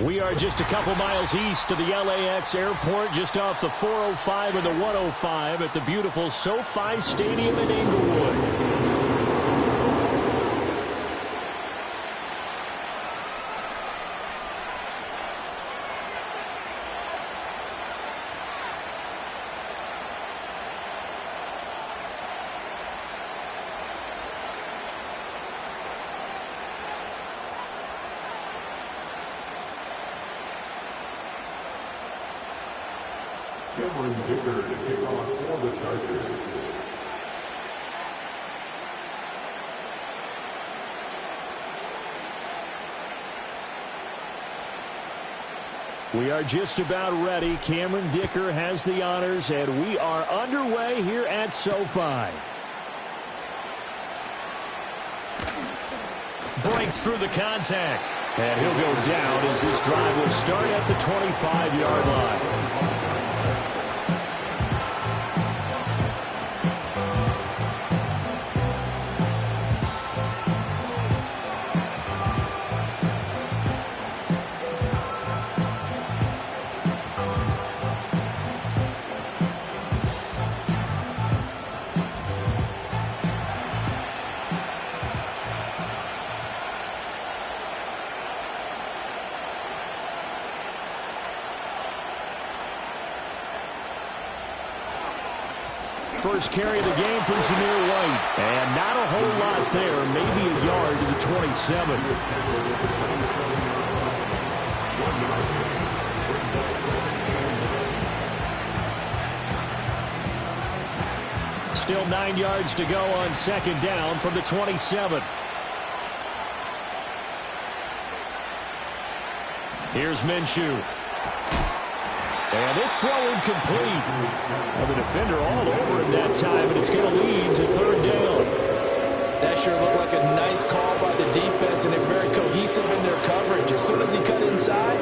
We are just a couple miles east of the LAX airport, just off the 405 and the 105 at the beautiful SoFi Stadium in Inglewood. To kick off for the Chargers. We are just about ready. Cameron Dicker has the honors, and we are underway here at SoFi. Breaks through the contact. And he'll go down as this drive will start at the 25-yard line. First carry of the game from Zamir White. And not a whole lot there. Maybe a yard to the 27. Still 9 yards to go on second down from the 27. Here's Minshew. And this throw incomplete. Well, the defender all over him that time, and it's going to lead to third down. That sure looked like a nice call by the defense, and they're very cohesive in their coverage. As soon as he cut inside,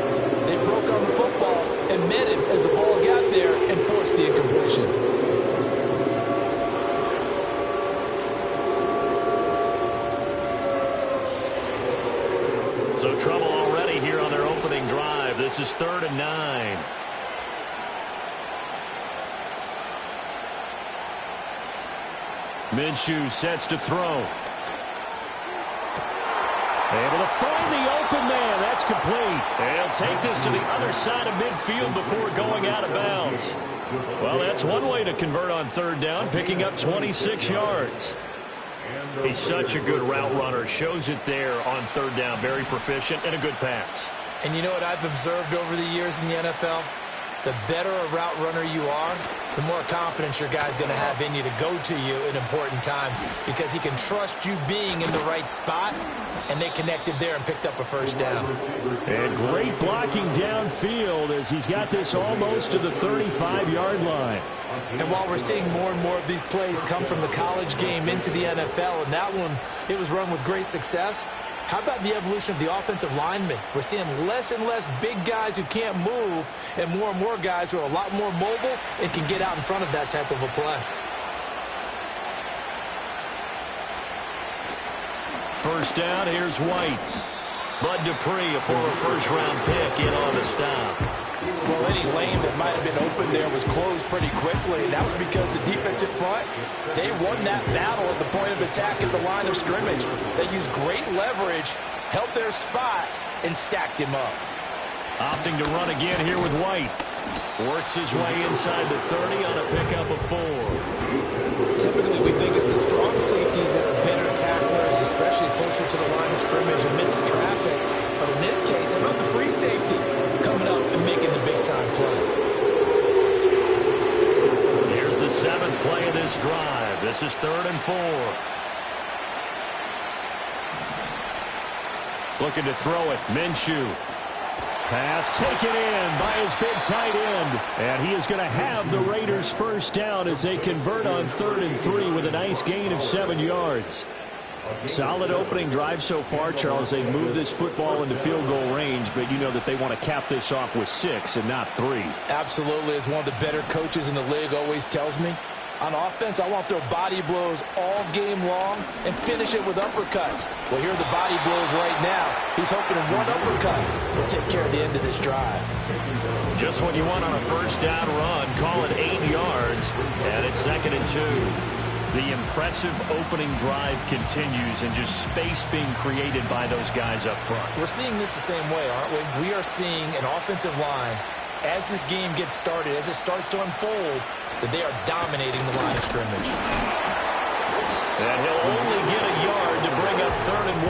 they broke on the football and met him as the ball got there and forced the incompletion. So trouble already here on their opening drive. This is 3rd and 9. Minshew sets to throw. Able to find the open man. That's complete. They'll take this to the other side of midfield before going out of bounds. Well, that's one way to convert on third down, picking up 26 yards. He's such a good route runner. Shows it there on third down. Very proficient and a good pass. And you know what I've observed over the years in the NFL? The better a route runner you are, the more confidence your guy's going to have in you to go to you in important times because he can trust you being in the right spot, and they connected there and picked up a first down. And great blocking downfield as he's got this almost to the 35-yard line. And while we're seeing more and more of these plays come from the college game into the NFL, and that one, it was run with great success, how about the evolution of the offensive linemen? We're seeing less and less big guys who can't move and more guys who are a lot more mobile and can get out in front of that type of a play. First down, here's White. Bud Dupree, a former first-round pick, in on the stop. Well, any lane that might have been open there was closed pretty quickly, and that was because the defensive front, they won that battle at the point of attack at the line of scrimmage. They used great leverage, held their spot, and stacked him up. Opting to run again here with White. Works his way inside the 30 on a pickup of 4. Typically, we think it's the strong safeties that are better tacklers, especially closer to the line of scrimmage amidst traffic. But in this case, how about the free safety coming up and making the big-time play? Here's the 7th play of this drive. This is 3rd and 4. Looking to throw it. Minshew. Pass taken in by his big tight end. And he is going to have the Raiders first down as they convert on 3rd and 3 with a nice gain of 7 yards. Solid opening drive so far, Charles. They move this football into field goal range, but you know that they want to cap this off with 6 and not 3. Absolutely. As one of the better coaches in the league always tells me, On offense, I want their body blows all game long and finish it with uppercuts. Well, here are the body blows right now. He's hoping one uppercut will take care of the end of this drive. Just what you want on a first down run. Call it 8 yards, and it's 2nd and 2. The impressive opening drive continues, and just space being created by those guys up front. We're seeing this the same way, aren't we? We are seeing an offensive line, as this game gets started, as it starts to unfold, that they are dominating the line of scrimmage. And he'll only get a yard to bring up 3rd and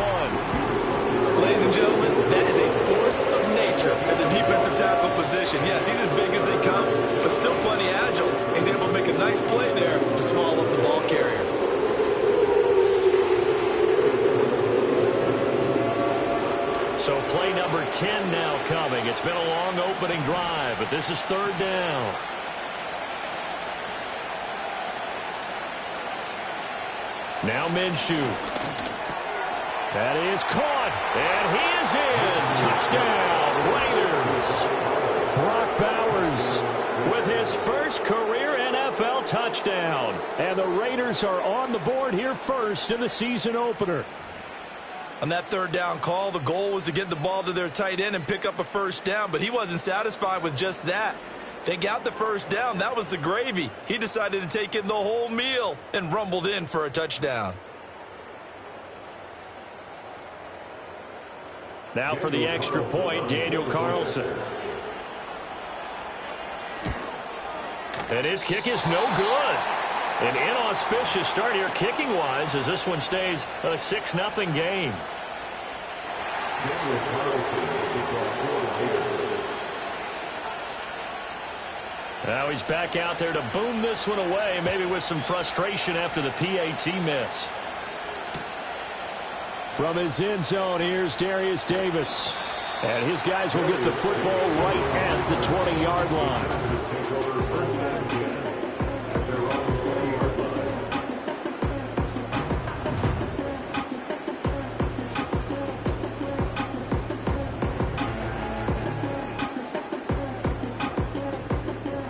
1. Ladies and gentlemen, that is a force of nature at the defensive tackle position. Yes, he's as big as they come, but still plenty agile. He's able to make a nice play there to small up the ball carrier. So play number 10 now coming. It's been a long opening drive, but this is 3rd down. Now Minshew. That is caught, and he is in. Touchdown, Raiders. Brock Bowers with his first career NFL touchdown. And the Raiders are on the board here first in the season opener. On that 3rd down call, the goal was to get the ball to their tight end and pick up a first down, but he wasn't satisfied with just that. They got the first down. That was the gravy. He decided to take in the whole meal and rumbled in for a touchdown. Now for the extra point, Daniel Carlson. And his kick is no good. An inauspicious start here kicking-wise as this one stays a 6-0 game. Now he's back out there to boom this one away, maybe with some frustration after the PAT miss. From his end zone, here's Darius Davis. And his guys will get the football right at the 20-yard line.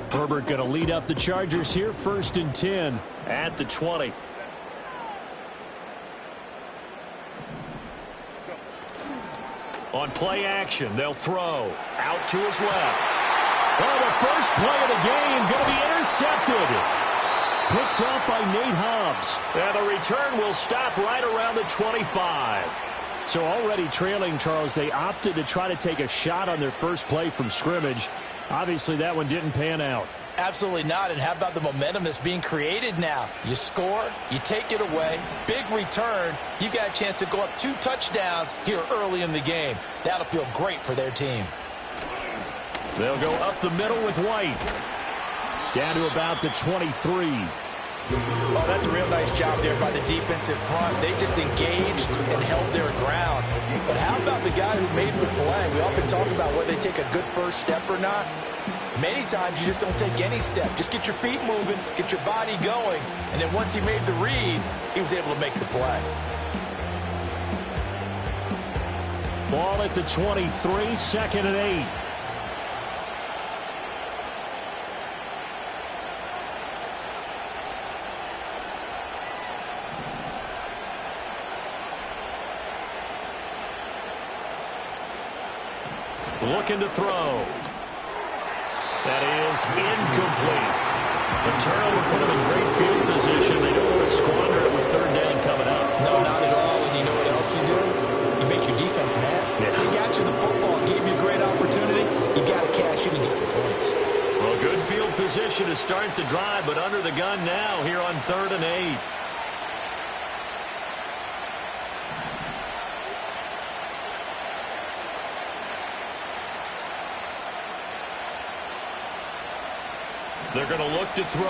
Herbert going to lead up the Chargers here, 1st and 10 at the 20. On play action, they'll throw out to his left. Oh, the first play of the game going to be intercepted. Picked up by Nate Hobbs. And the return will stop right around the 25. So already trailing, Charles, they opted to try to take a shot on their first play from scrimmage. Obviously, that one didn't pan out. Absolutely not. And how about the momentum that's being created now? You score, you take it away, big return. You got a chance to go up 2 touchdowns here early in the game. That'll feel great for their team. They'll go up the middle with White. Down to about the 23. Oh, that's a real nice job there by the defensive front. They just engaged and held their ground. But how about the guy who made the play? We often talk about whether they take a good first step or not. Many times you just don't take any step. Just get your feet moving, get your body going, and then once he made the read, he was able to make the play. Ball at the 23, 2nd and 8. Looking to throw. That is incomplete. The turnover put them in great field position. They don't want to squander it with 3rd down coming up. No, not at all. And you know what else you do? You make your defense mad. Yeah. They got you the football, gave you a great opportunity. You got to cash in and get some points. Well, good field position to start the drive, but under the gun now here on 3rd and 8. They're going to look to throw.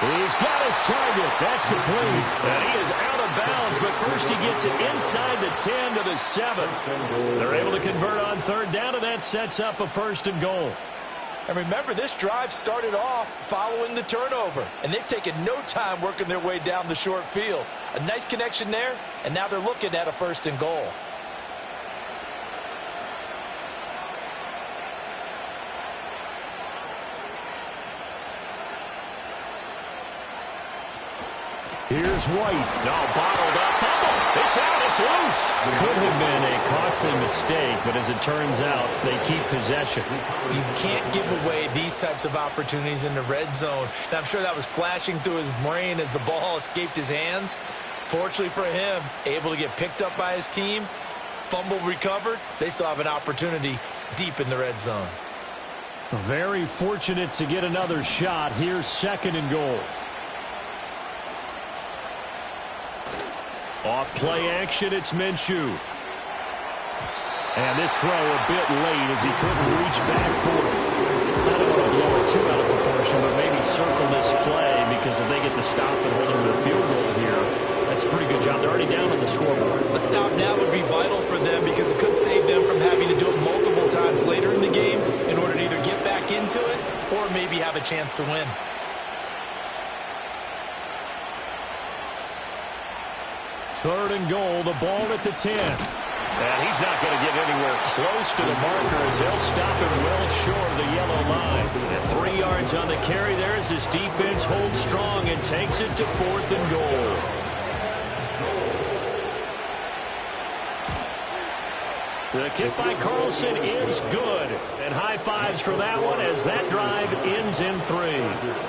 He's got his target. That's complete. And he is out of bounds, but first he gets it inside the 10 to the 7. They're able to convert on 3rd down, and that sets up a 1st and goal. And remember, this drive started off following the turnover, and they've taken no time working their way down the short field. A nice connection there, and now they're looking at a 1st and goal. Here's White. No, bottled up. Fumble. It's out. It's loose. Could have been a costly mistake, but as it turns out, they keep possession. You can't give away these types of opportunities in the red zone. And I'm sure that was flashing through his brain as the ball escaped his hands. Fortunately for him, able to get picked up by his team, fumble recovered. They still have an opportunity deep in the red zone. Very fortunate to get another shot. Here's 2nd and goal. Off play action, it's Minshew. And this throw a bit late as he couldn't reach back for it. I don't want to blow it too out of proportion, but maybe circle this play because if they get the stop and hold them to a field goal here, that's a pretty good job. They're already down on the scoreboard. A stop now would be vital for them because it could save them from having to do it multiple times later in the game in order to either get back into it or maybe have a chance to win. Third and goal, the ball at the 10. And he's not going to get anywhere close to the marker as they'll stop him well short of the yellow line. And 3 yards on the carry there as his defense holds strong and takes it to 4th and goal. The kick by Carlson is good. And high fives for that one as that drive ends in 3.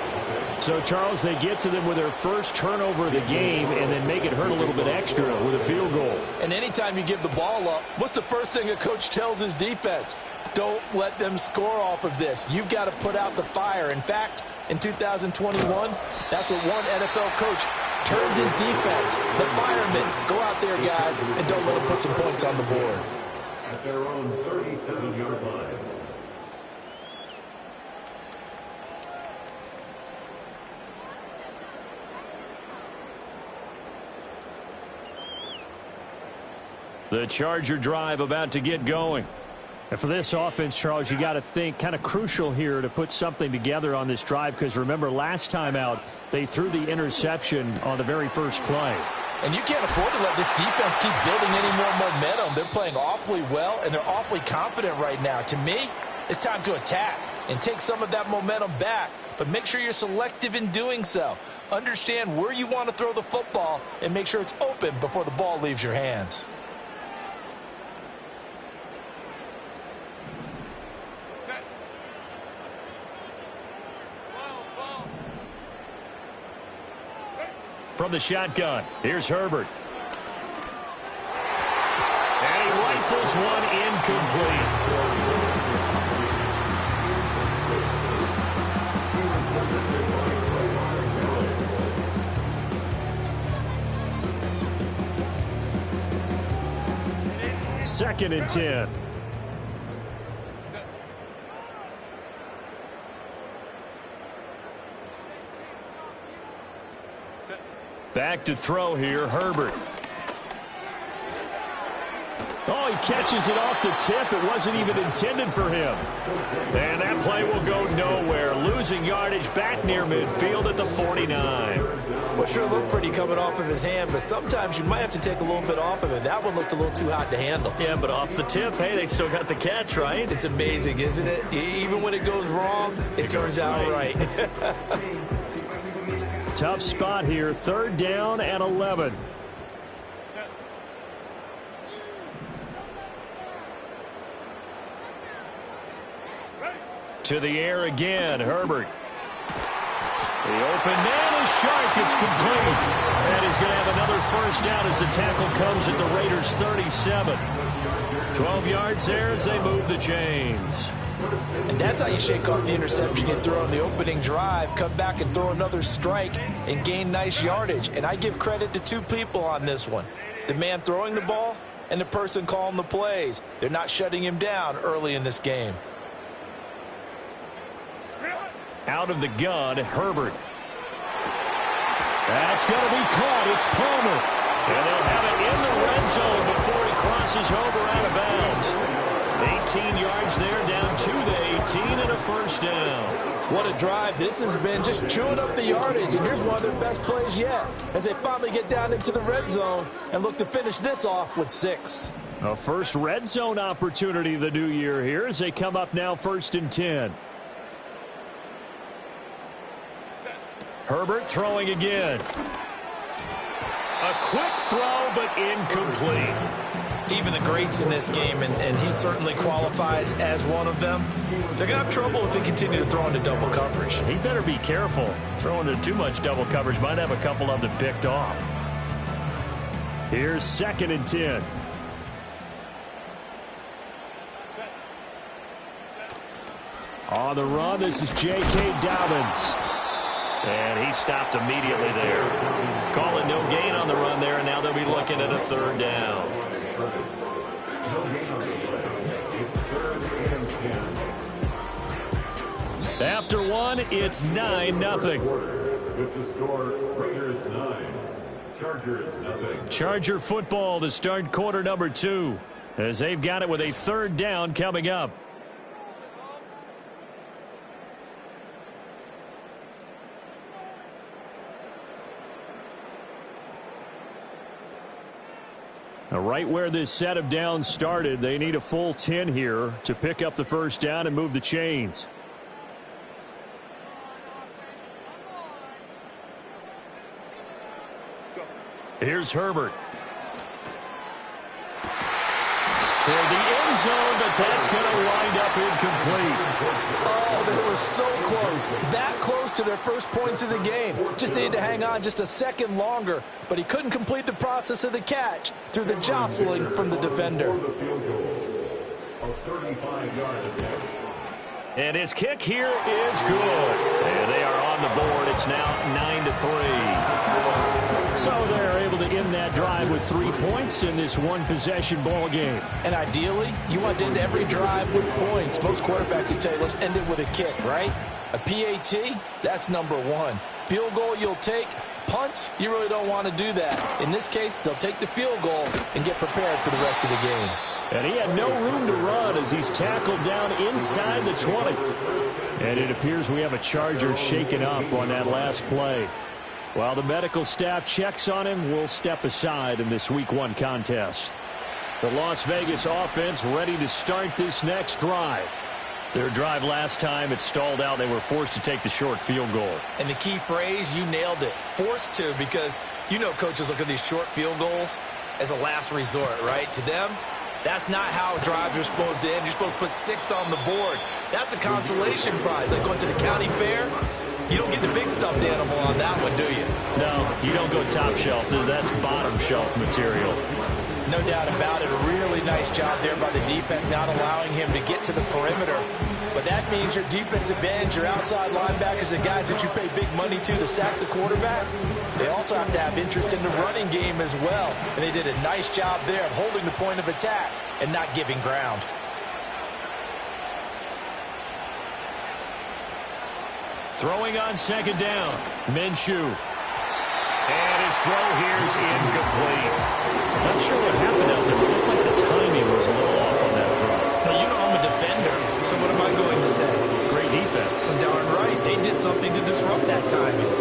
So, Charles, they get to them with their first turnover of the game and then make it hurt a little bit extra with a field goal. And anytime you give the ball up, what's the first thing a coach tells his defense? Don't let them score off of this. You've got to put out the fire. In fact, in 2021, that's what one NFL coach termed his defense. The firemen. Go out there, guys, and don't let them put some points on the board. At their own 37-yard line. The Charger drive about to get going. And for this offense, Charles, you got to think kind of crucial here to put something together on this drive because remember last time out they threw the interception on the very first play. And you can't afford to let this defense keep building any more momentum. They're playing awfully well, and they're awfully confident right now. To me, it's time to attack and take some of that momentum back, but make sure you're selective in doing so. Understand where you want to throw the football and make sure it's open before the ball leaves your hands. From the shotgun, here's Herbert. And he rifles one incomplete. Second and 10. Back to throw here, Herbert. Oh, he catches it off the tip. It wasn't even intended for him. And that play will go nowhere. Losing yardage back near midfield at the 49. Well, sure looked pretty coming off of his hand, but sometimes you might have to take a little bit off of it. That one looked a little too hot to handle. Yeah, but off the tip, hey, they still got the catch, right? It's amazing, isn't it? Even when it goes wrong, it turns out right. Tough spot here. 3rd down and 11. To the air again, Herbert. The open man is sharp. It's complete. And he's going to have another first down as the tackle comes at the Raiders' 37. 12 yards there as they move the chains. And that's how you shake off the interception you throw on the opening drive, come back and throw another strike and gain nice yardage. And I give credit to 2 people on this one. The man throwing the ball and the person calling the plays. They're not shutting him down early in this game. Out of the gun, Herbert. That's going to be caught. It's Palmer. And they'll have it in the red zone before he crosses over out of bounds. 18 yards there, down to the 18 and a first down. What a drive this has been, just chewing up the yardage. And here's one of their best plays yet as they finally get down into the red zone and look to finish this off with 6. A first red zone opportunity of the new year here as they come up now 1st and 10. Herbert throwing again. A quick throw, but incomplete. Even the greats in this game, and he certainly qualifies as one of them, they're going to have trouble if they continue to throw into double coverage. He better be careful. Throwing into too much double coverage might have a couple of them picked off. Here's 2nd and 10. On the run, this is J.K. Dobbins. And he stopped immediately there. Call it no gain on the run there, and now they'll be looking at a 3rd down. After one, it's 9-0. With the score, Raiders 9, Chargers 0. Charger football to start quarter number 2, as they've got it with a 3rd down coming up. Now, right where this set of downs started, they need a full 10 here to pick up the 1st down and move the chains. Here's Herbert. Toward the end zone, but that's going to wind up incomplete. Oh, they were so close. That close to their first points of the game. Just needed to hang on just a second longer, but he couldn't complete the process of the catch through the jostling from the defender. And his kick here is good. And they are on the board. It's now 9-3. So they're able to end that drive with 3 points in this one-possession ball game. And ideally, you want to end every drive with points. Most quarterbacks would tell you, let's end it with a kick, right? A PAT, that's number 1. Field goal you'll take. Punts, you really don't want to do that. In this case, they'll take the field goal and get prepared for the rest of the game. And he had no room to run as he's tackled down inside the 20. And it appears we have a Charger shaken up on that last play. While the medical staff checks on him, we'll step aside in this Week 1 contest. The Las Vegas offense ready to start this next drive. Their drive last time, it stalled out. They were forced to take the short field goal. And the key phrase, you nailed it, forced to, because you know coaches look at these short field goals as a last resort, right? To them, that's not how drives are supposed to end. You're supposed to put 6 on the board. That's a consolation prize. Like going to the county fair, you don't get the big stuffed animal on that one, do you? No, you don't go top shelf. That's bottom shelf material. No doubt about it. A really nice job there by the defense, not allowing him to get to the perimeter. But that means your defensive ends, your outside linebackers, the guys that you pay big money to sack the quarterback, they also have to have interest in the running game as well. And they did a nice job there of holding the point of attack and not giving ground. Throwing on 2nd down, Minshew. And his throw here is incomplete. Not sure what happened out there. It looked like the timing was a little off on that throw. Now, you know I'm a defender, so what am I going to say? Great defense. Darn right. They did something to disrupt that timing.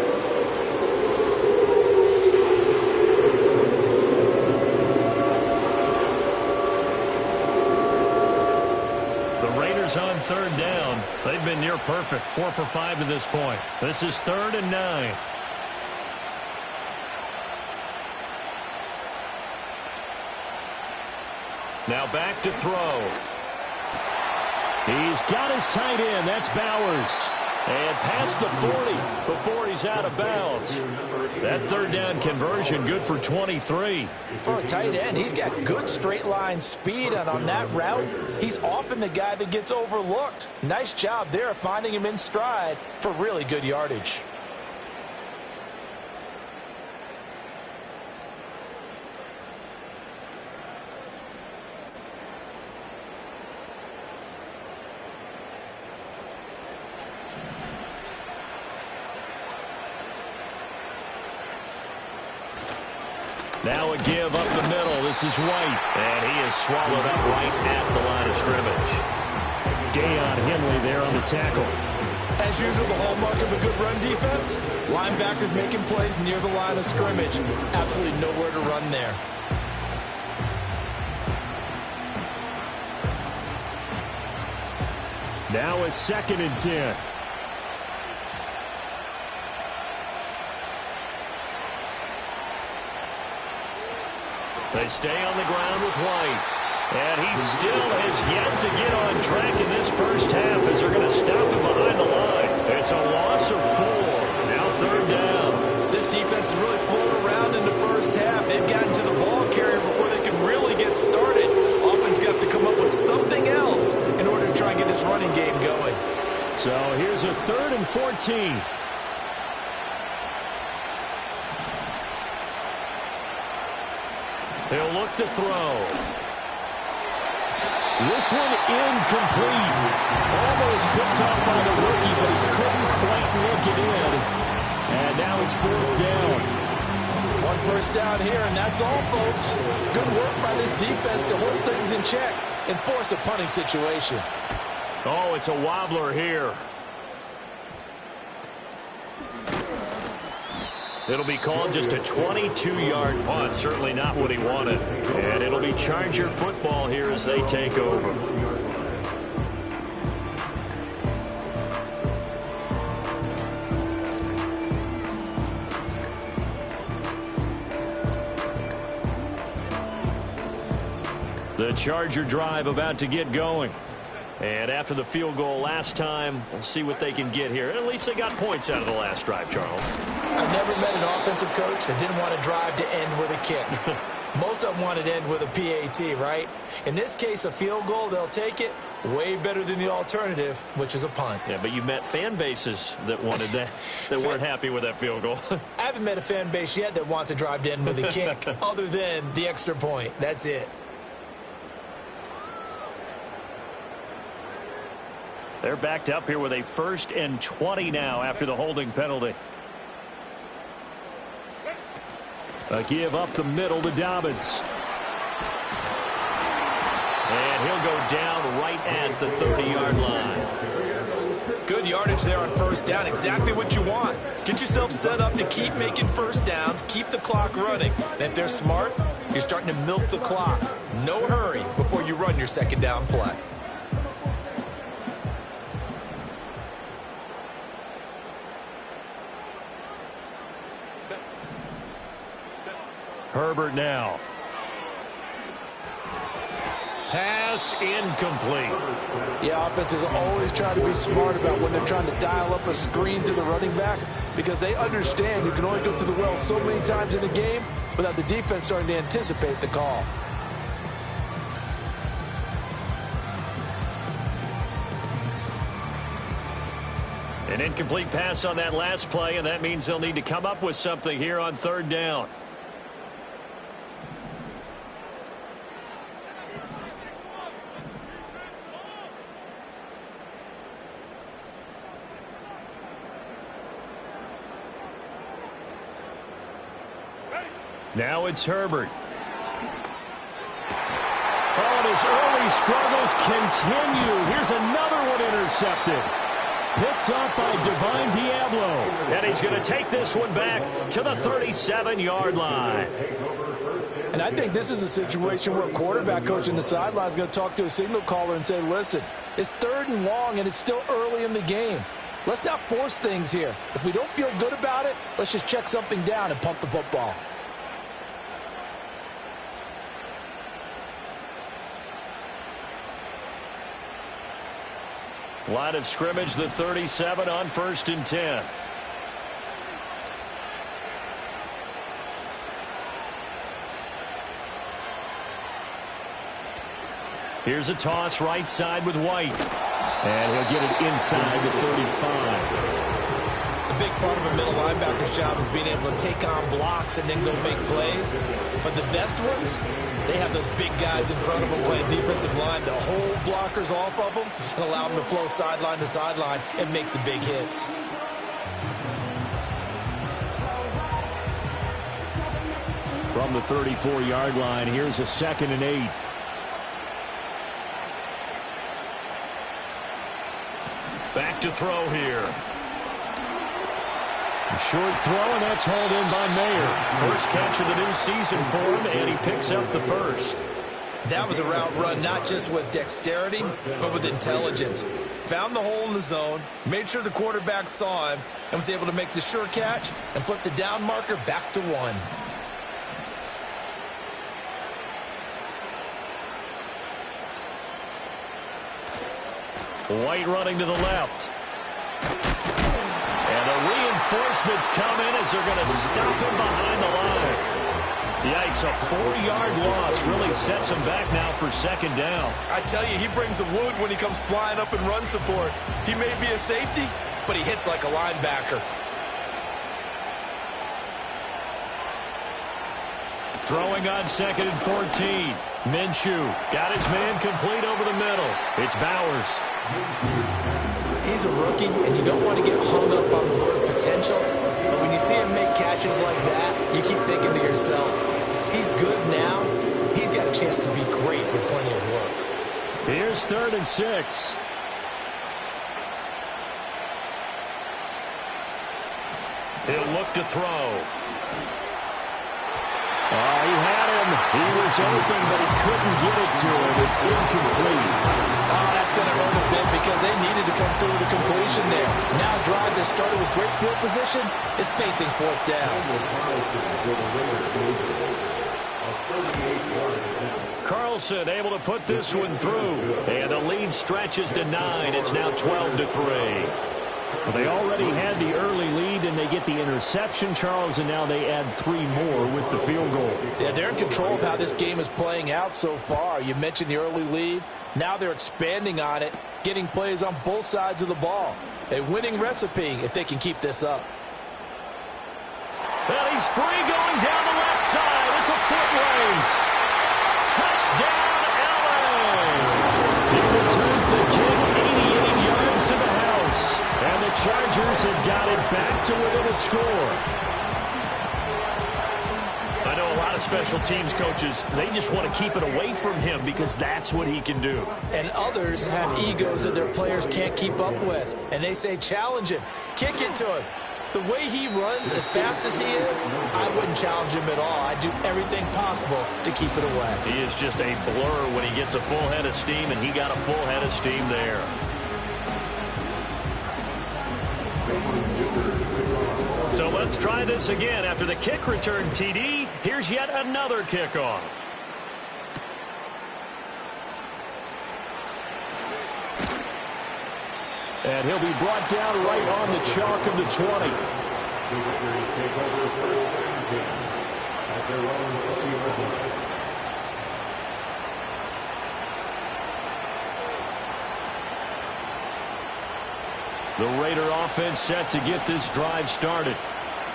On 3rd down. They've been near perfect. 4 for 5 to this point. This is 3rd and 9. Now back to throw. He's got his tight end. That's Bowers. And past the 40 before he's out of bounds. That 3rd down conversion good for 23. For a tight end, he's got good straight line speed, and on that route, he's often the guy that gets overlooked. Nice job there of finding him in stride for really good yardage. Now a give up the middle. This is White. And he is swallowed up right at the line of scrimmage. Deion Henley there on the tackle. As usual, the hallmark of a good run defense, linebackers making plays near the line of scrimmage. Absolutely nowhere to run there. Now a 2nd and 10. They stay on the ground with White. And he still has yet to get on track in this first half as they're going to stop him behind the line. It's a loss of 4. Now third down. This defense is really fooling around in the first half. They've gotten to the ball carrier before they can really get started. Offense got to come up with something else in order to try and get this running game going. So here's a 3rd and 14. He'll look to throw. This one incomplete. Almost picked off by the rookie, but he couldn't quite look it in. And now it's 4th down. 1 first down here, and that's all, folks. Good work by this defense to hold things in check and force a punting situation. Oh, it's a wobbler here. It'll be called just a 22-yard punt. Certainly not what he wanted. And it'll be Charger football here as they take over. The Charger drive about to get going. And after the field goal last time, we'll see what they can get here. At least they got points out of the last drive, Charles. I've never met an offensive coach that didn't want a drive to end with a kick. Most of them want it to end with a PAT, right? In this case, a field goal, they'll take it. Way better than the alternative, which is a punt. Yeah, but you've met fan bases that wanted that, that weren't happy with that field goal. I haven't met a fan base yet that wants a drive to end with a kick, other than the extra point. That's it. They're backed up here with a 1st and 20 now after the holding penalty. A give up the middle to Dobbins. And he'll go down right at the 30-yard line. Good yardage there on 1st down. Exactly what you want. Get yourself set up to keep making 1st downs, keep the clock running. And if they're smart, you're starting to milk the clock. No hurry before you run your 2nd down play. Herbert now. Pass incomplete. Yeah, offenses always try to be smart about when they're trying to dial up a screen to the running back because they understand you can only go to the well so many times in a game without the defense starting to anticipate the call. An incomplete pass on that last play, and that means they'll need to come up with something here on 3rd down. Now it's Herbert. Oh, and his early struggles continue. Here's another one intercepted. Picked up by Divine Diablo. And he's going to take this one back to the 37-yard line. And I think this is a situation where a quarterback coach in the sideline is going to talk to a signal caller and say, listen, it's 3rd and long and it's still early in the game. Let's not force things here. If we don't feel good about it, let's just check something down and punt the football. Line of scrimmage, the 37 on 1st and 10. Here's a toss right side with White. And he'll get it inside the 35. The big part of a middle linebacker's job is being able to take on blocks and then go make plays. But the best ones, they have those big guys in front of them playing defensive line to hold blockers off of them and allow them to flow sideline to sideline and make the big hits. From the 34-yard line, here's a 2nd and 8. Back to throw here. A short throw, and that's hauled in by Mayer. First catch of the new season for him, and he picks up the 1st. That was a route run not just with dexterity, but with intelligence. Found the hole in the zone, made sure the quarterback saw him, and was able to make the sure catch and flip the down marker back to 1. White running to the left. And the reinforcements come in as they're going to stop him behind the line. Yikes, a 4-yard loss really sets him back now for second down. I tell you, he brings the wood when he comes flying up in run support. He may be a safety, but he hits like a linebacker. Throwing on 2nd and 14. Minshew got his man complete over the middle. It's Bowers. He's a rookie, and you don't want to get hung up on the word potential. But when you see him make catches like that, you keep thinking to yourself, he's good now. He's got a chance to be great with plenty of work. Here's 3rd and 6. He'll look to throw. Oh, he had him. He was open, but he couldn't get it to him. It's incomplete. Oh, that's going to hurt a bit because they needed to come through with a completion there. Now a drive that started with great field position is facing 4th down. Carlson able to put this one through. And the lead stretches to 9. It's now 12-3. Well, they already had the early lead, and they get the interception, Charles, and now they add 3 more with the field goal. Yeah, they're in control of how this game is playing out so far. You mentioned the early lead. Now they're expanding on it, getting plays on both sides of the ball. A winning recipe if they can keep this up. Well, he's free going down the left side. It's a foot race. Touchdown, LA! He returns the kick 88 yards to the house. And the Chargers have got it back to within a score. I know a lot of special teams coaches, they just want to keep it away from him because that's what he can do. And others have egos that their players can't keep up with. And they say, challenge him, kick it to him. The way he runs as fast as he is, I wouldn't challenge him at all. I'd do everything possible to keep it away. He is just a blur when he gets a full head of steam, and he got a full head of steam there. So let's try this again. After the kick return TD, here's yet another kickoff. And he'll be brought down right on the chalk of the 20. The Raider offense set to get this drive started.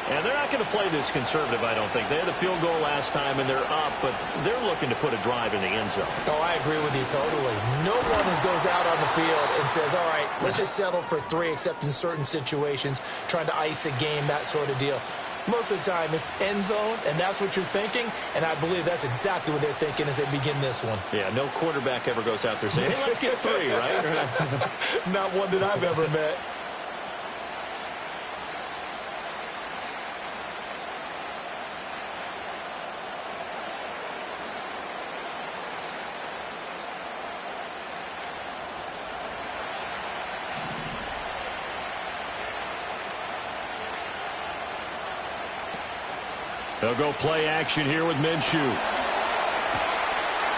And they're not going to play this conservative, I don't think. They had a field goal last time, and they're up, but they're looking to put a drive in the end zone. Oh, I agree with you totally. No one goes out on the field and says, all right, let's just settle for 3, except in certain situations, trying to ice a game, that sort of deal. Most of the time, it's end zone, and that's what you're thinking, and I believe that's exactly what they're thinking as they begin this one. Yeah, no quarterback ever goes out there saying, hey, let's get 3, right? Not one that I've ever met. They'll go play action here with Minshew.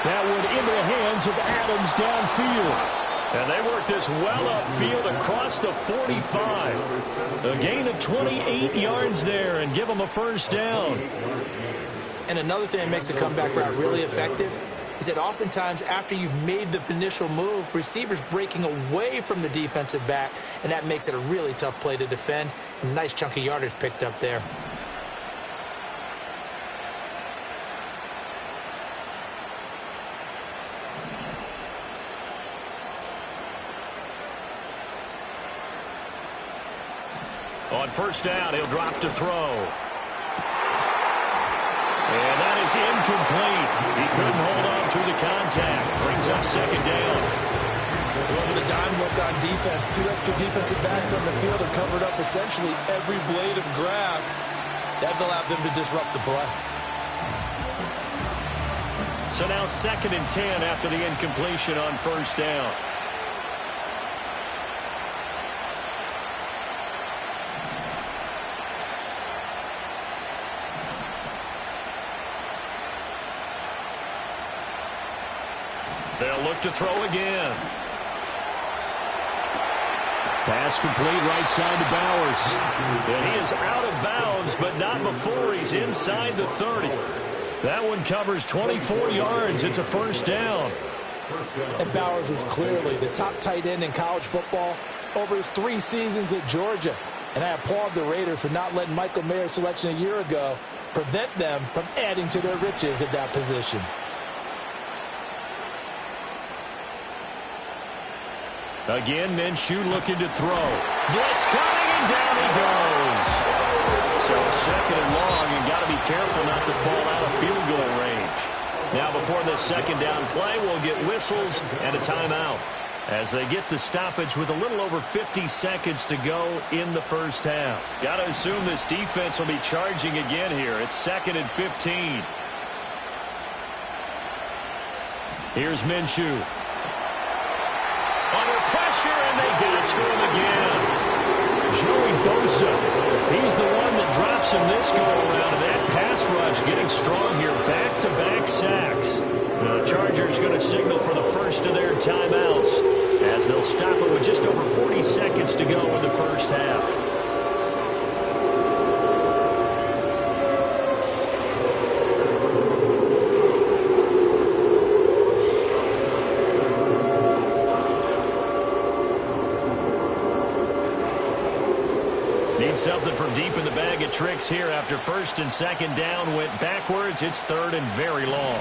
That one into the hands of Adams downfield. And they work this well upfield across the 45. A gain of 28 yards there and give them a first down. And another thing that makes the comeback route really effective is that oftentimes after you've made the initial move, receivers breaking away from the defensive back, and that makes it a really tough play to defend. A nice chunk of yardage picked up there. On first down, he'll drop to throw. And that is incomplete. He couldn't hold on through the contact. Brings up second down. With a dime look on defense, 2 extra defensive backs on the field have covered up essentially every blade of grass. That allowed them to disrupt the play. So now 2nd and 10 after the incompletion on first down. They'll look to throw again. Pass complete right side to Bowers. And he is out of bounds, but not before he's inside the 30. That one covers 24 yards. It's a first down. And Bowers is clearly the top tight end in college football over his 3 seasons at Georgia. And I applaud the Raiders for not letting Michael Mayer's selection a year ago prevent them from adding to their riches at that position. Again, Minshew looking to throw. Blitz coming, and down he goes. So 2nd and long, and got to be careful not to fall out of field goal range. Now before this 2nd down play, we'll get whistles and a timeout as they get the stoppage with a little over 50 seconds to go in the first half. Got to assume this defense will be charging again here. It's 2nd and 15. Here's Minshew. Under pressure, and they get it to him again. Joey Bosa, he's the one that drops him this go-around, and that pass rush getting strong here. Back-to-back sacks. The Chargers going to signal for the first of their timeouts as they'll stop it with just over 40 seconds to go in the first half. Need something from deep in the bag of tricks here after 1st and 2nd down went backwards. It's 3rd and very long.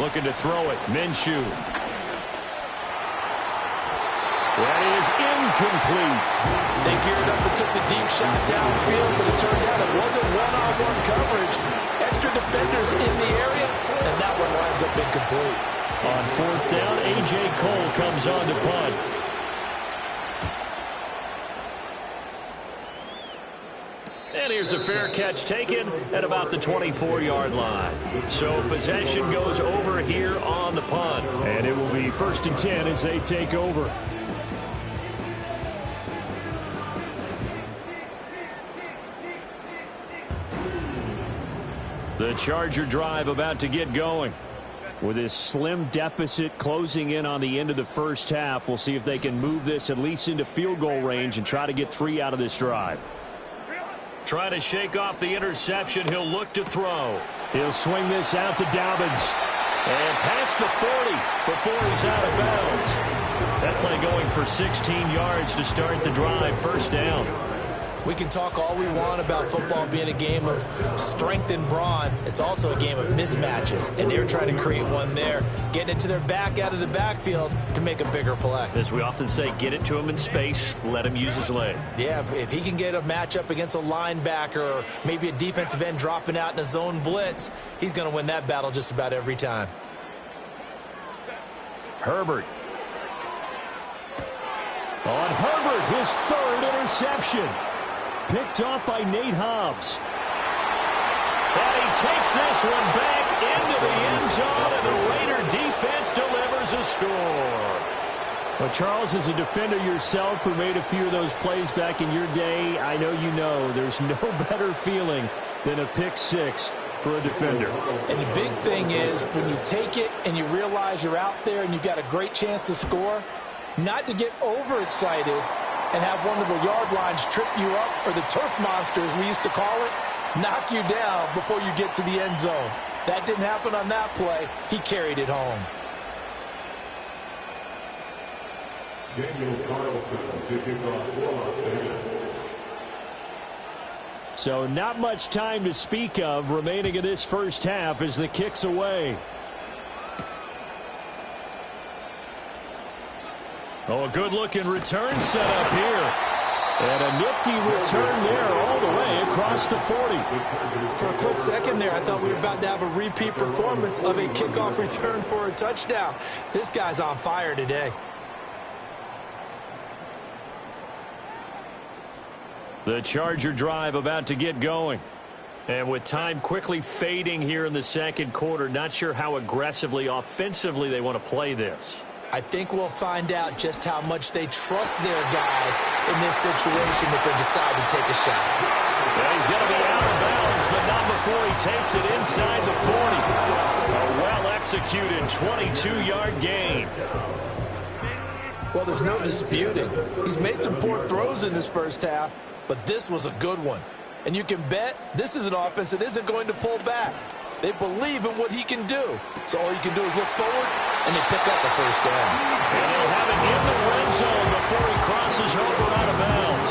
Looking to throw it. Minshew. That is incomplete. They geared up and took the deep shot downfield, but it turned out it wasn't one-on-one coverage. Extra defenders in the area, and that one winds up incomplete. On 4th down, A.J. Cole comes on to punt. And here's a fair catch taken at about the 24-yard line. So possession goes over here on the punt. And it will be 1st and 10 as they take over. The Charger drive about to get going. With this slim deficit closing in on the end of the first half, we'll see if they can move this at least into field goal range and try to get 3 out of this drive. Trying to shake off the interception. He'll look to throw. He'll swing this out to Dobbins. And past the 40 before he's out of bounds. That play going for 16 yards to start the drive. 1st down. We can talk all we want about football being a game of strength and brawn. It's also a game of mismatches, and they're trying to create one there, getting it to their back out of the backfield to make a bigger play. As we often say, get it to him in space, let him use his leg. Yeah, if he can get a matchup against a linebacker or maybe a defensive end dropping out in a zone blitz, he's going to win that battle just about every time. Herbert. On Herbert, his 3rd interception. Picked off by Nate Hobbs. And he takes this one back into the end zone, and the Raider defense delivers a score. Well, Charles, as a defender yourself who made a few of those plays back in your day, I know you know there's no better feeling than a pick 6 for a defender. And the big thing is when you take it and you realize you're out there and you've got a great chance to score, not to get overexcited and have one of the yard lines trip you up, or the turf monsters we used to call it, knock you down before you get to the end zone. That didn't happen on that play. He carried it home. Daniel Carlson to kick off for Las Vegas. So not much time to speak of remaining in this first half as the kick's away. Oh, a good-looking return set up here. And a nifty return there all the way across the 40. For a quick second there, I thought we were about to have a repeat performance of a kickoff return for a touchdown. This guy's on fire today. The Charger drive about to get going. And with time quickly fading here in the 2nd quarter, not sure how aggressively, offensively they want to play this. I think we'll find out just how much they trust their guys in this situation if they decide to take a shot. And he's going to be out of bounds but not before he takes it inside the 40. A well-executed 22-yard gain. Well, there's no disputing. He's made some poor throws in this first half, but this was a good one. And you can bet this is an offense that isn't going to pull back. They believe in what he can do. So all you can do is look forward, and they pick up the first down. And he'll have it in the red zone before he crosses over out of bounds.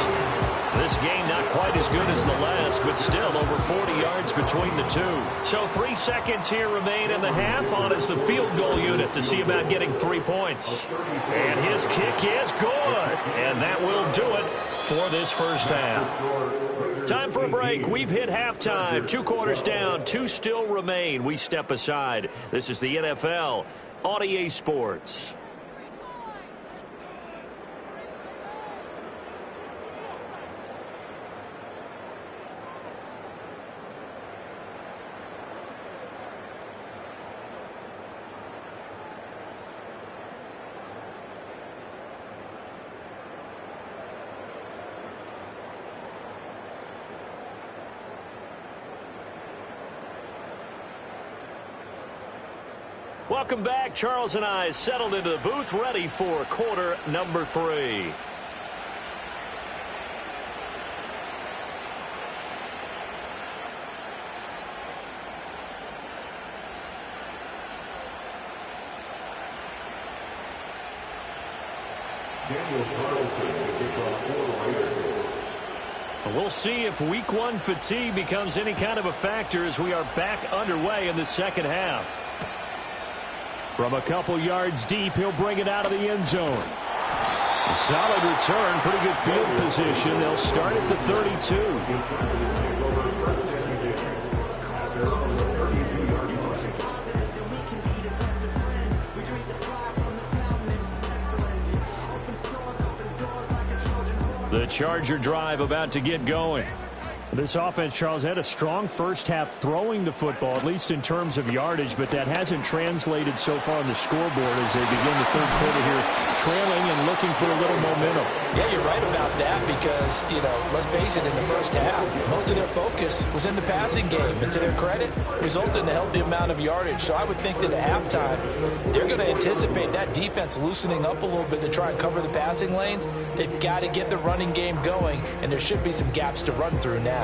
This game not quite as good as the last, but still over 40 yards between the two. So 3 seconds here remain in the half. On is the field goal unit to see about getting 3 points. And his kick is good. And that will do it for this first half. Time for a break. We've hit halftime. 2 quarters down. 2 still remain. We step aside. This is the NFL on EA Sports. Welcome back. Charles and I settled into the booth, ready for quarter number 3. We'll see if week 1 fatigue becomes any kind of a factor as we are back underway in the second half. From a couple yards deep, he'll bring it out of the end zone. A solid return, pretty good field position. They'll start at the 32. The Charger drive about to get going. This offense, Charles, had a strong first half throwing the football, at least in terms of yardage, but that hasn't translated so far on the scoreboard as they begin the third quarter here, trailing and looking for a little momentum. Yeah, you're right about that because, let's face it, in the first half, most of their focus was in the passing game. And to their credit, resulted in a healthy amount of yardage. So I would think that at halftime, they're going to anticipate that defense loosening up a little bit to try and cover the passing lanes. They've got to get the running game going, and there should be some gaps to run through now.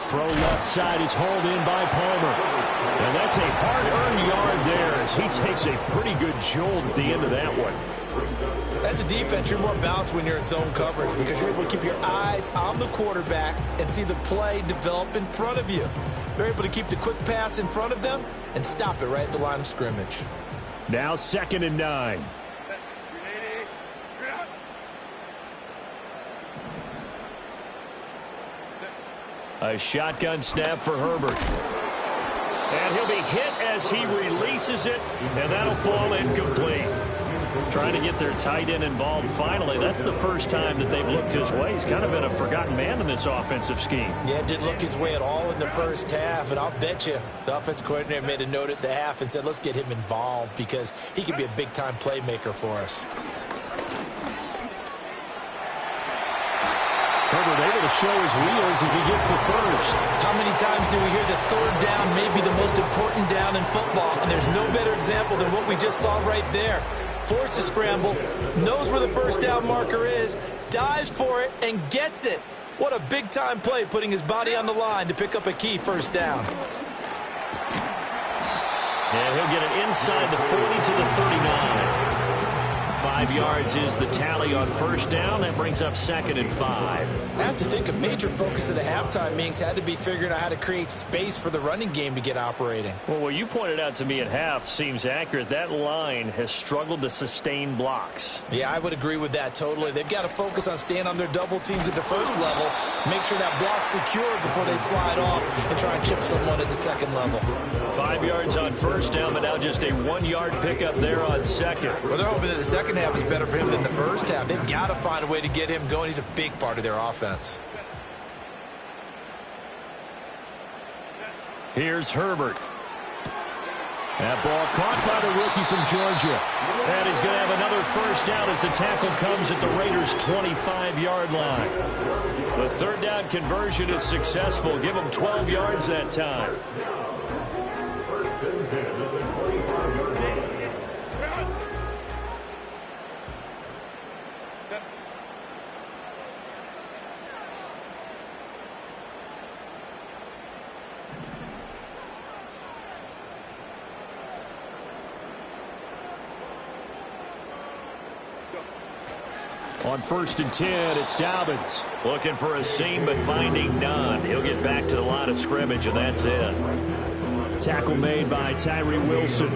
Throw left side is hauled in by Palmer. And that's a hard-earned yard there as he takes a pretty good jolt at the end of that one. As a defense, you're more balanced when you're in zone coverage because you're able to keep your eyes on the quarterback and see the play develop in front of you. They're able to keep the quick pass in front of them and stop it right at the line of scrimmage. Now 2nd and 9. A shotgun snap for Herbert. And he'll be hit as he releases it, and that'll fall incomplete. Trying to get their tight end involved finally. That's the first time that they've looked his way. He's kind of been a forgotten man in this offensive scheme. Yeah, didn't look his way at all in the first half, and I'll bet you the offensive coordinator made a note at the half and said, let's get him involved because he could be a big-time playmaker for us. Herbert able to show his wheels as he gets the first. How many times do we hear that third down may be the most important down in football? And there's no better example than what we just saw right there. Forced to scramble, knows where the first down marker is, dives for it, and gets it. What a big-time play, putting his body on the line to pick up a key first down. And he'll get it inside the 40 to the 39. 5 yards is the tally on first down. That brings up 2nd and 5. I have to think a major focus of the halftime meetings had to be figuring out how to create space for the running game to get operating. Well, what you pointed out to me at half seems accurate. That line has struggled to sustain blocks. Yeah, I would agree with that totally. They've got to focus on staying on their double teams at the first level, make sure that block's secure before they slide off and try and chip someone at the second level. 5 yards on first down, but now just a 1-yard pickup there on second. Well, they're hoping that the second half is better for him than the first half. They've got to find a way to get him going. He's a big part of their offense. Here's Herbert. That ball caught by the rookie from Georgia. And he's going to have another first down as the tackle comes at the Raiders' 25-yard line. The third down conversion is successful. Give him 12 yards that time. On 1st and 10, it's Dobbins. Looking for a seam, but finding none. He'll get back to the line of scrimmage, and that's it. Tackle made by Tyree Wilson.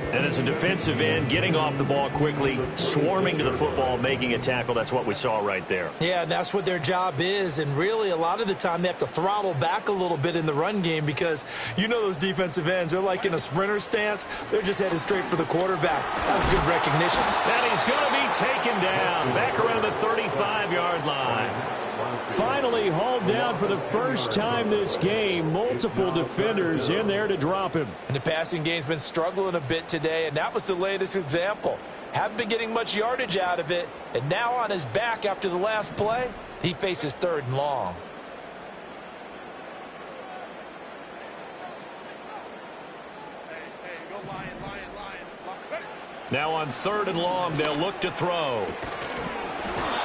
And as a defensive end, getting off the ball quickly, swarming to the football, making a tackle. That's what we saw right there. Yeah, that's what their job is. And really, a lot of the time, they have to throttle back a little bit in the run game because you know those defensive ends, they're like in a sprinter stance. They're just headed straight for the quarterback. That was good recognition. And he's going to be taken down back around the 35-yard line. Finally hauled down for the first time this game. Multiple defenders in there to drop him. And the passing game's been struggling a bit today, and that was the latest example. Haven't been getting much yardage out of it, and now on his back after the last play, he faces 3rd and long. Now on 3rd and long, they'll look to throw.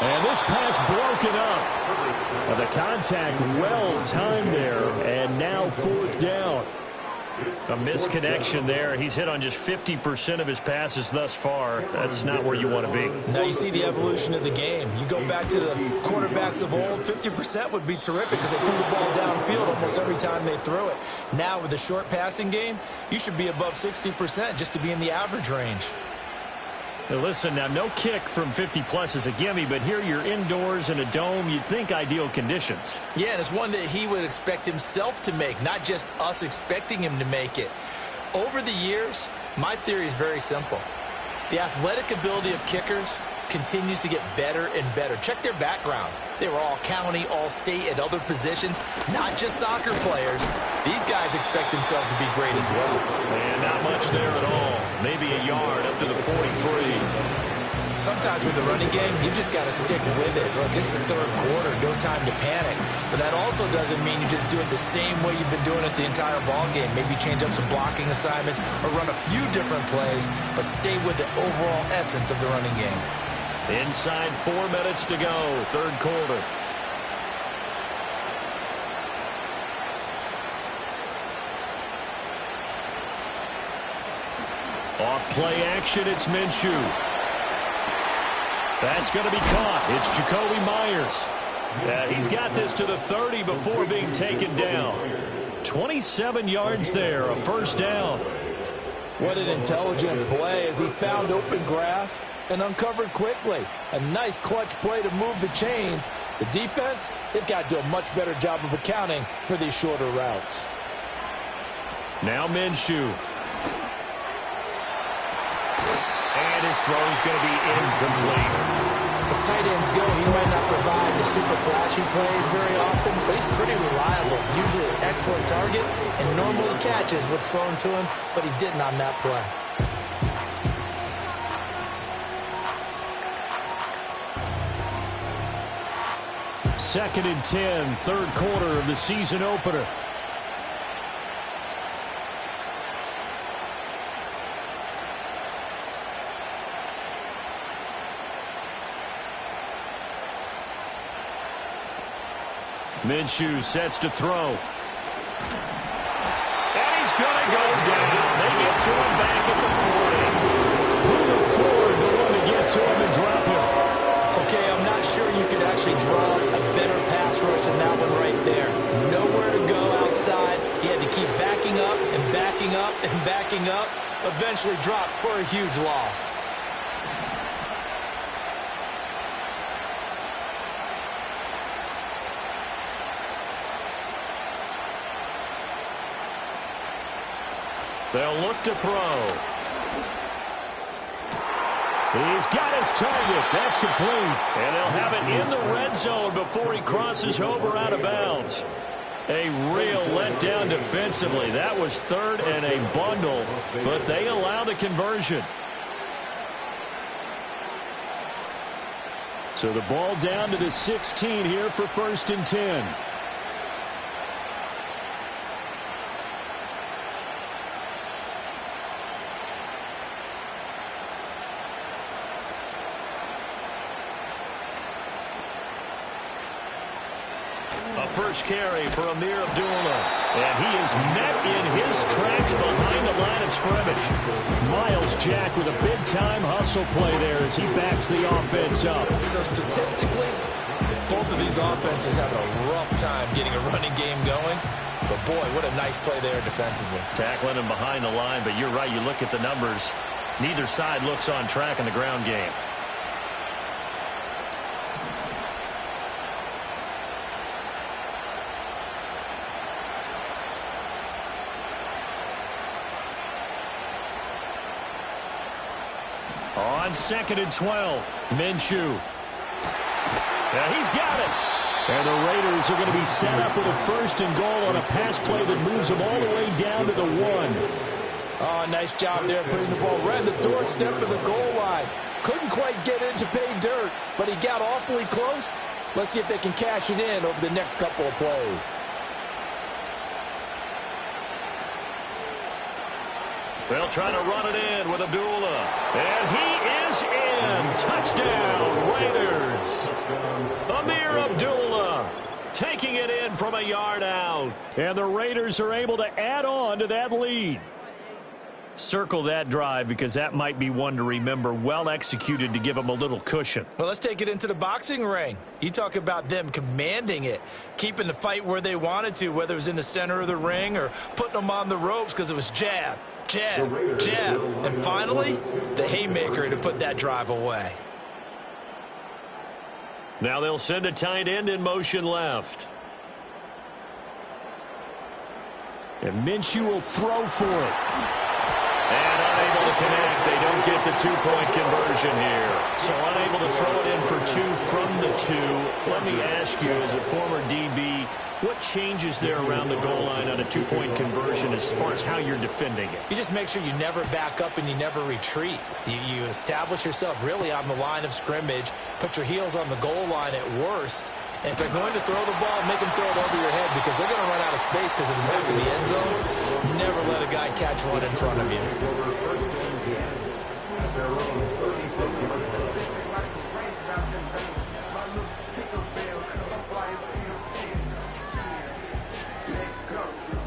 And this pass broken up. And the contact well timed there. And now 4th down. A misconnection there. He's hit on just 50% of his passes thus far. That's not where you want to be. Now you see the evolution of the game. You go back to the quarterbacks of old, 50% would be terrific because they threw the ball downfield almost every time they threw it. Now with the short passing game, you should be above 60% just to be in the average range. Now listen, now no kick from 50-plus is a gimme, but here you're indoors in a dome. You'd think ideal conditions. Yeah, and it's one that he would expect himself to make, not just us expecting him to make it. Over the years, my theory is very simple. The athletic ability of kickers continues to get better and better. Check their backgrounds. They were all county, all state at other positions, not just soccer players. These guys expect themselves to be great as well. And not much there at all. Maybe a yard up to the 43. Sometimes with the running game, you've just got to stick with it. Look, this is the 3rd quarter, no time to panic. But that also doesn't mean you just do it the same way you've been doing it the entire ball game. Maybe change up some blocking assignments or run a few different plays, but stay with the overall essence of the running game. Inside 4 minutes to go, 3rd quarter. Off play action, it's Minshew. That's going to be caught. It's Jacoby Myers. He's got this to the 30 before being taken down. 27 yards there, a first down. What an intelligent play as he found open grass and uncovered quickly. A nice clutch play to move the chains. The defense, they've got to do a much better job of accounting for these shorter routes. Now Minshew. And his throw is going to be incomplete. As tight ends go, he might not provide the super flashy plays very often, but he's pretty reliable. Usually an excellent target and normally catches what's thrown to him, but he didn't on that play. Second and 10, 3rd quarter of the season opener. Minshew sets to throw. And he's going to go down. They get to him back at the 40. Pull forward, the one to get to him and drop him. Okay, I'm not sure you could actually draw a better pass rush than that one right there. Nowhere to go outside. He had to keep backing up and backing up and backing up. Eventually dropped for a huge loss. They'll look to throw. He's got his target. That's complete. And they'll have it in the red zone before he crosses over out of bounds. A real letdown defensively. That was third and a bundle, but they allowed a conversion. So the ball down to the 16 here for 1st and 10. A first carry for Amir Abdullah. And he is met in his tracks behind the line of scrimmage. Miles Jack with a big-time hustle play there as he backs the offense up. So statistically, both of these offenses have a rough time getting a running game going. But, boy, what a nice play there defensively. Tackling him behind the line, but you're right. You look at the numbers. Neither side looks on track in the ground game. On 2nd and 12, Minshew. Yeah, he's got it. And the Raiders are going to be set up with a 1st and goal on a pass play that moves them all the way down to the 1. Oh, nice job there putting the ball right at the doorstep of the goal line. Couldn't quite get in to pay dirt, but he got awfully close. Let's see if they can cash it in over the next couple of plays. They'll try to run it in with Abdullah. And he is in. Touchdown, Raiders. Amir Abdullah taking it in from a yard out. And the Raiders are able to add on to that lead. Circle that drive because that might be one to remember. Well executed to give them a little cushion. Well, let's take it into the boxing ring. You talk about them commanding it, keeping the fight where they wanted to, whether it was in the center of the ring or putting them on the ropes because it was jab, jab, jab. And finally, the haymaker to put that drive away. Now they'll send a tight end in motion left. And Minshew will throw for it. And unable to connect. They don't get the two-point conversion here. So unable to throw it in for 2 from the 2. Let me ask you, as a former DB, what changes there around the goal line on a 2-point conversion as far as how you're defending it? You just make sure you never back up and you never retreat. You establish yourself really on the line of scrimmage, put your heels on the goal line at worst, and if they're going to throw the ball, make them throw it over your head because they're going to run out of space because of the back of the end zone. Never let a guy catch one in front of you.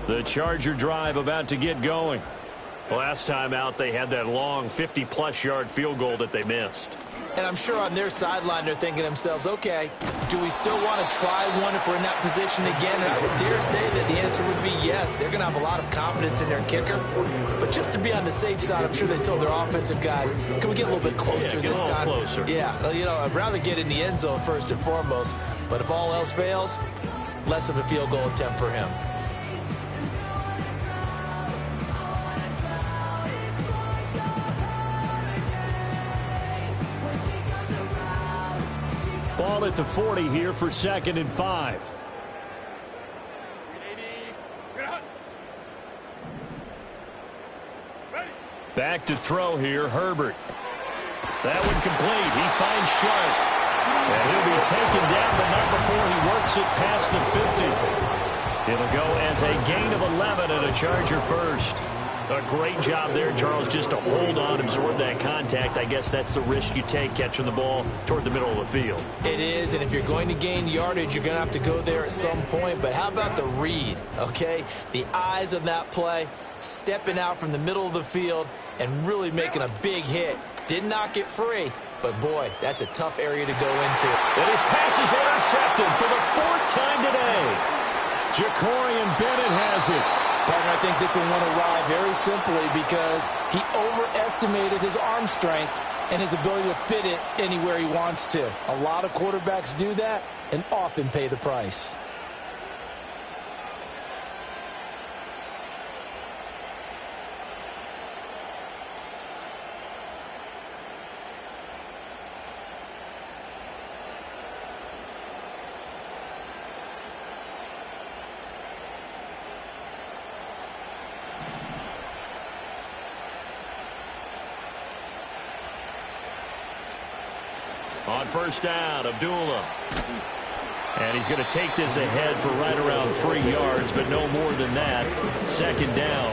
The Charger drive about to get going. Last time out, they had that long 50-plus yard field goal that they missed. And I'm sure on their sideline, they're thinking to themselves, okay, do we still want to try one if we're in that position again? And I would dare say that the answer would be yes. They're going to have a lot of confidence in their kicker. But just to be on the safe side, I'm sure they told their offensive guys, can we get a little bit closer this time? Closer. Yeah, well, you know, I'd rather get in the end zone first and foremost. But if all else fails, less of a field goal attempt for him. Ball at the 40 here for 2nd and 5. Back to throw here, Herbert. That one complete. He finds Sharp. And he'll be taken down, but not before he works it past the 50. It'll go as a gain of 11 and a Charger first. A great job there, Charles, just to hold on, absorb that contact. I guess that's the risk you take catching the ball toward the middle of the field. It is, and if you're going to gain yardage, you're going to have to go there at some point. But how about the read, okay? The eyes of that play, stepping out from the middle of the field and really making a big hit. Did not get free, but, boy, that's a tough area to go into. And his pass is intercepted for the 4th time today. Jacorian Bennett has it. Partner, I think this one won't arrive very simply because he overestimated his arm strength and his ability to fit it anywhere he wants to. A lot of quarterbacks do that and often pay the price. On first down, Abdullah. And he's going to take this ahead for right around 3 yards, but no more than that. Second down.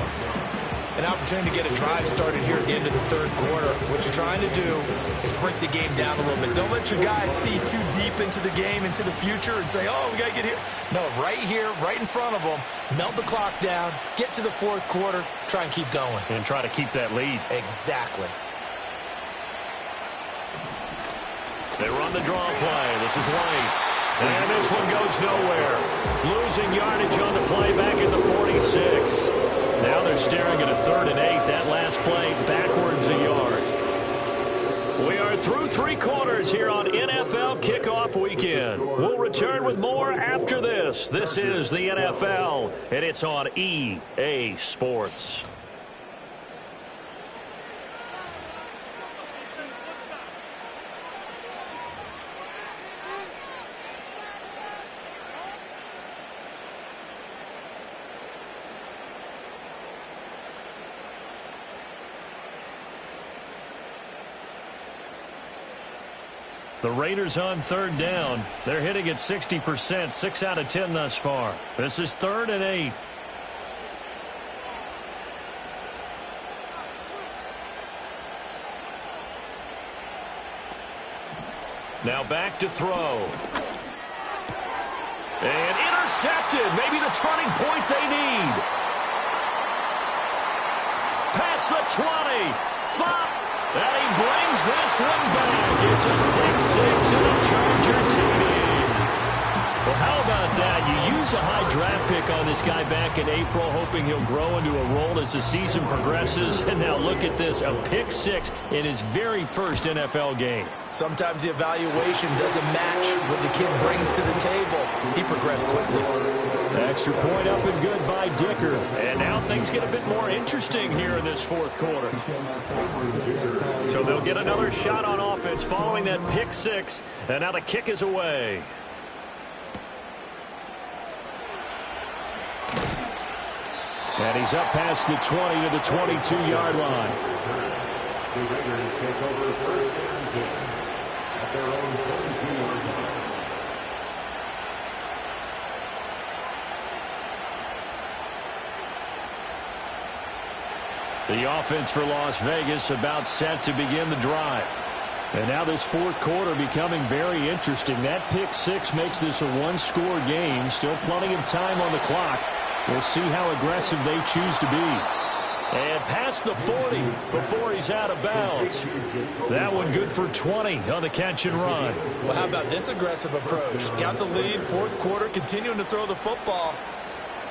An opportunity to get a drive started here at the end of the third quarter. What you're trying to do is break the game down a little bit. Don't let your guys see too deep into the game, into the future, and say, oh, we got to get here. No, right here, right in front of them, melt the clock down, get to the fourth quarter, try and keep going. And try to keep that lead. Exactly. They run the draw play. This is White. And this one goes nowhere. Losing yardage on the play back at the 46. Now they're staring at a 3rd and 8. That last play backwards a yard. We are through 3 quarters here on NFL Kickoff Weekend. We'll return with more after this. This is the NFL, and it's on EA Sports. The Raiders on 3rd down. They're hitting at 60%, 6 out of 10 thus far. This is 3rd and 8. Now back to throw. And intercepted. Maybe the turning point they need. Past the 20. 5. And he brings this one back. It's a pick 6 and a Charger TD. Well, how about that? You use a high draft pick on this guy back in April, hoping he'll grow into a role as the season progresses. And now look at this, a pick 6 in his very first NFL game. Sometimes the evaluation doesn't match what the kid brings to the table. He progressed quickly. Extra point up and good by Dicker. And now things get a bit more interesting here in this fourth quarter. So they'll get another shot on offense following that pick 6. And now the kick is away. And he's up past the 20 to the 22-yard line. The Raiders take over 1st and 10 at their own 22-yard line. The offense for Las Vegas about set to begin the drive. And now this fourth quarter becoming very interesting. That pick 6 makes this a one-score game. Still plenty of time on the clock. We'll see how aggressive they choose to be. And past the 40 before he's out of bounds. That one good for 20 on the catch and run. Well, how about this aggressive approach? Got the lead, fourth quarter, continuing to throw the football.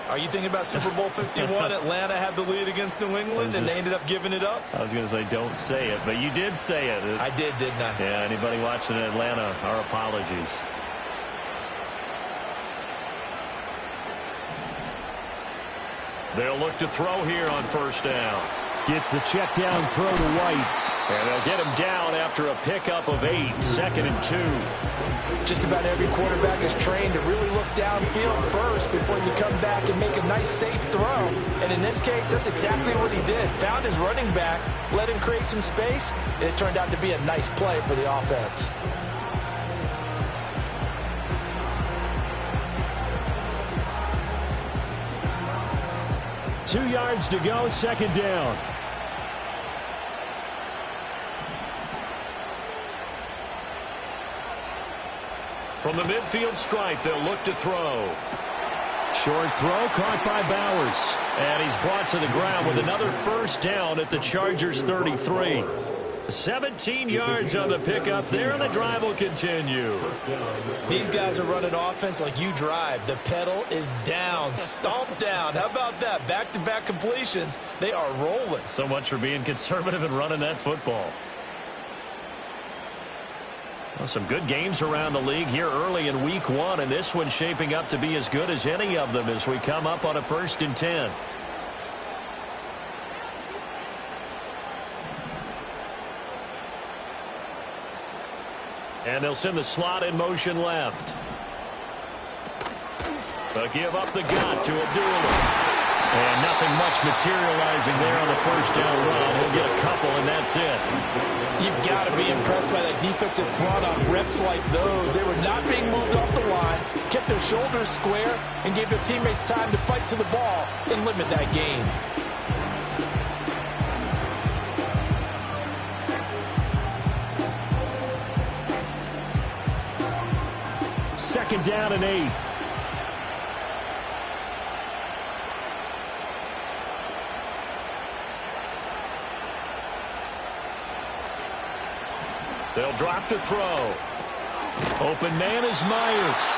Are you thinking about Super Bowl 51? Atlanta had the lead against New England, and they ended up giving it up? I was going to say don't say it, but you did say it. I did, didn't I? Yeah, anybody watching in Atlanta, our apologies. They'll look to throw here on first down. Gets the check down throw to White. And they'll get him down after a pickup of 8, 2nd and 2. Just about every quarterback is trained to really look downfield first before you come back and make a nice, safe throw. And in this case, that's exactly what he did. Found his running back, let him create some space, and it turned out to be a nice play for the offense. Two yards to go, second down. From the midfield stripe, they'll look to throw. Short throw caught by Bowers. And he's brought to the ground with another first down at the Chargers' 33. 17 yards on the pickup there, and the drive will continue. These guys are running offense like you drive. The pedal is down, stomp down. How about that? Back-to-back completions. They are rolling. So much for being conservative and running that football. Well, some good games around the league here early in week 1, and this one's shaping up to be as good as any of them as we come up on a 1st and 10. And they'll send the slot in motion left. They'll give up the gut to Abdullah. And nothing much materializing there on the first down run. He'll get a couple, and that's it. You've got to be impressed by that defensive front on reps like those. They were not being moved off the line, kept their shoulders square, and gave their teammates time to fight to the ball and limit that gain. Second down and 8. They'll drop to throw. Open man is Myers.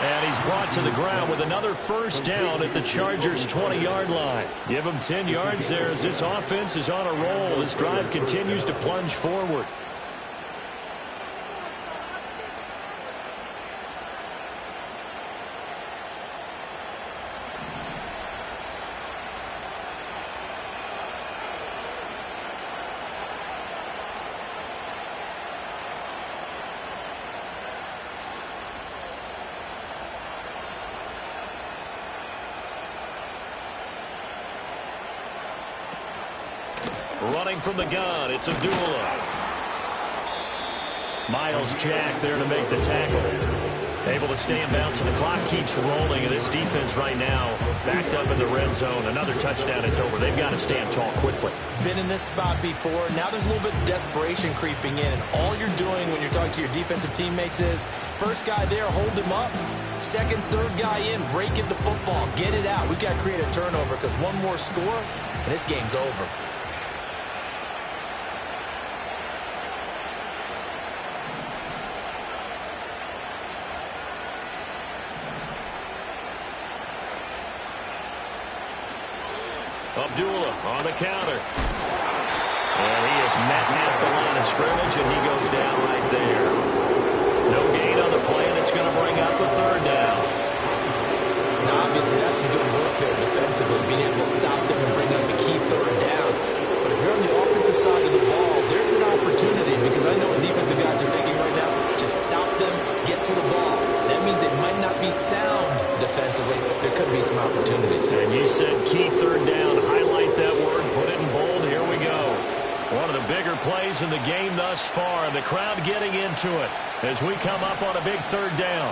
And he's brought to the ground with another first down at the Chargers' 20-yard line. Give him 10 yards there as this offense is on a roll. This drive continues to plunge forward. Running from the gun, it's Abdullah. Miles Jack there to make the tackle. Able to stay in bounds, and the clock keeps rolling. And this defense right now backed up in the red zone. Another touchdown, it's over. They've got to stand tall quickly. Been in this spot before. Now there's a little bit of desperation creeping in. And all you're doing when you're talking to your defensive teammates is, first guy there, hold him up. Second, third guy in, rake at the football. Get it out. We've got to create a turnover because one more score, and this game's over. Abdullah on the counter. And he is met at the line of scrimmage, and he goes down right there. No gain on the play, and it's going to bring up a third down. Now, obviously, that's some good work there defensively, being able to stop them and bring up the key third down. But if you're on the offensive side of the ball, there's an opportunity, because I know what defensive guys are thinking right now. Just stop them, get to the ball. That means they might not be sound defensively. There could be some opportunities. And you said key third down. Highlight that word. Put it in bold. Here we go. One of the bigger plays in the game thus far. And the crowd getting into it as we come up on a big third down.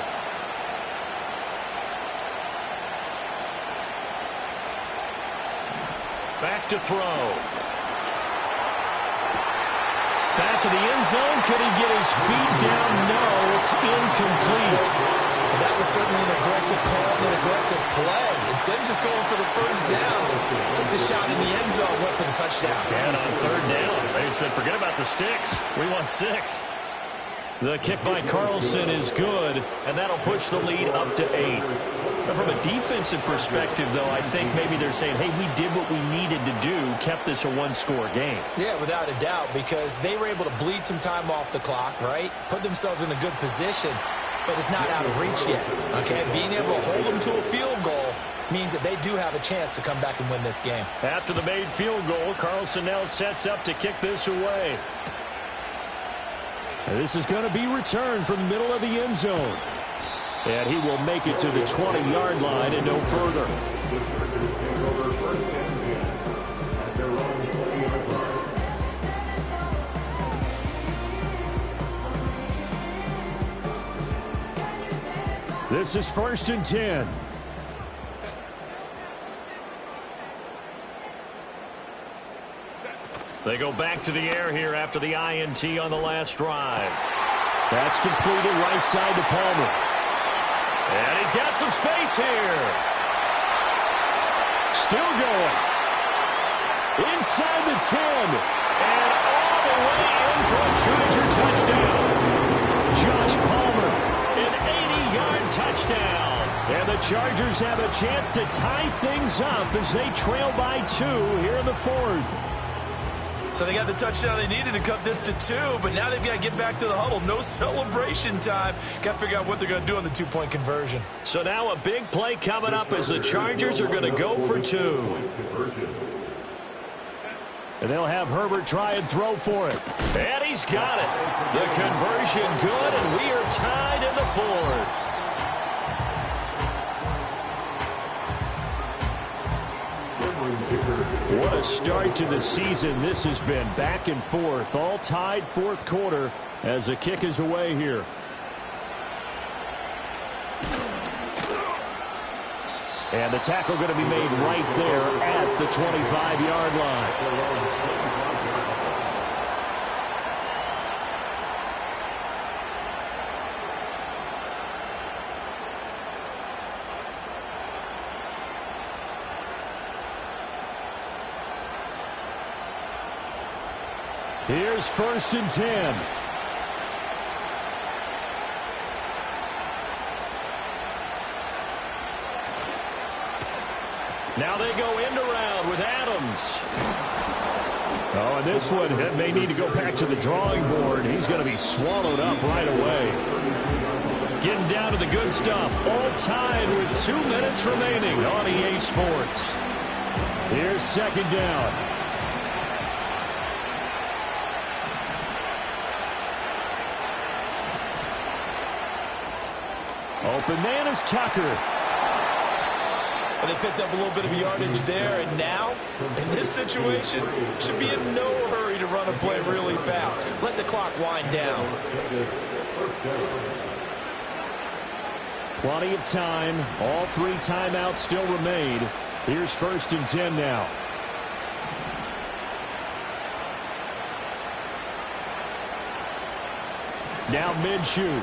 Back to throw. Back in the end zone. Could he get his feet down? No, it's incomplete. That was certainly an aggressive call and an aggressive play. Instead of just going for the first down, took the shot in the end zone, went for the touchdown. And on third down, they said, forget about the sticks. We want 6. The kick by Carlson is good, and that'll push the lead up to 8. But from a defensive perspective, though, I think maybe they're saying, hey, we did what we needed to do, kept this a one-score game. Yeah, without a doubt, because they were able to bleed some time off the clock, right? Put themselves in a good position, but it's not out of reach yet, okay? Being able to hold them to a field goal means that they do have a chance to come back and win this game. After the made field goal, Carlson now sets up to kick this away. And this is going to be returned from the middle of the end zone. And he will make it to the 20-yard line and no further. This is 1st and 10. They go back to the air here after the INT on the last drive. That's completed right side to Palmer. And he's got some space here. Still going. Inside the 10. And all the way in for a Charger touchdown. Josh Palmer, an 80-yard touchdown. And the Chargers have a chance to tie things up as they trail by 2 here in the 4th. So they got the touchdown they needed to cut this to 2, but now they've got to get back to the huddle. No celebration time. Got to figure out what they're going to do on the 2-point conversion. So now a big play coming up as the Chargers are going to go for 2. And they'll have Herbert try and throw for it. And he's got it. The conversion good, and we are tied in the 4th. What a start to the season this has been. Back and forth, all tied fourth quarter as the kick is away here. And the tackle going to be made right there at the 25-yard line. Here's 1st and 10. Now they go end around with Adams. Oh, and this one may need to go back to the drawing board. He's going to be swallowed up right away. Getting down to the good stuff. All tied with 2 minutes remaining on EA Sports. Here's 2nd down. Open man is Tucker. And they picked up a little bit of yardage there, and now, in this situation, should be in no hurry to run a play really fast. Let the clock wind down. Plenty of time. All 3 timeouts still remain. Here's 1st and 10 now. Now Minshew.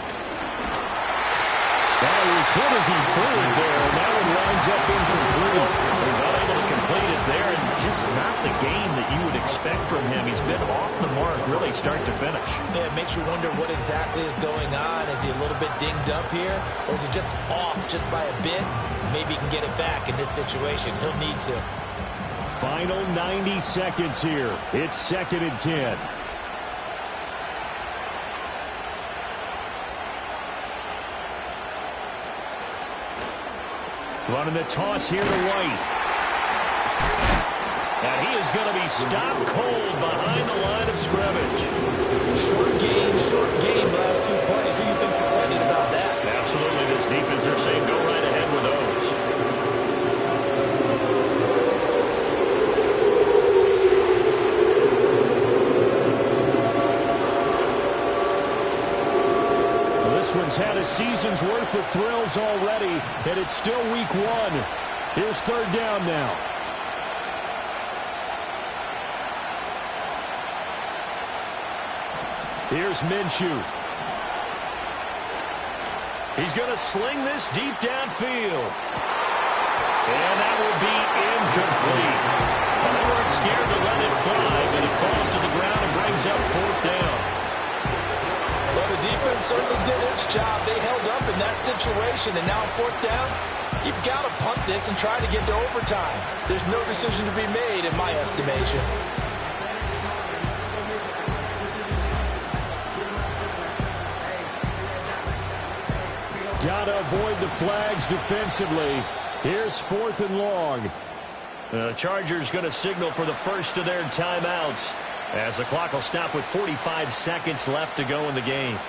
He was hit as he threw it there, and that one winds up incomplete. He's unable to complete it there, and just not the game that you would expect from him. He's been off the mark really start to finish. Yeah, it makes you wonder what exactly is going on. Is he a little bit dinged up here, or is he just off just by a bit? Maybe he can get it back in this situation. He'll need to. Final 90 seconds here. It's 2nd and 10. Running the toss here to White. And he is going to be stopped cold behind the line of scrimmage. Short game, last 2 plays. Who do you think's excited about that? Absolutely. This defense, they're saying go right ahead with those. This one's had a season's worth of thrills already, and it's still week 1. Here's 3rd down now. Here's Minshew. He's going to sling this deep downfield. And that will be incomplete. Well, they weren't scared to let it fly, but it falls to the ground and brings up 4th down. Well, the defense certainly did its job. They held up in that situation, and now 4th down, you've got to punt this and try to get to overtime. There's no decision to be made in my estimation. Got to avoid the flags defensively. Here's 4th and long. The Chargers going to signal for the first of their timeouts, as the clock will stop with 45 seconds left to go in the game.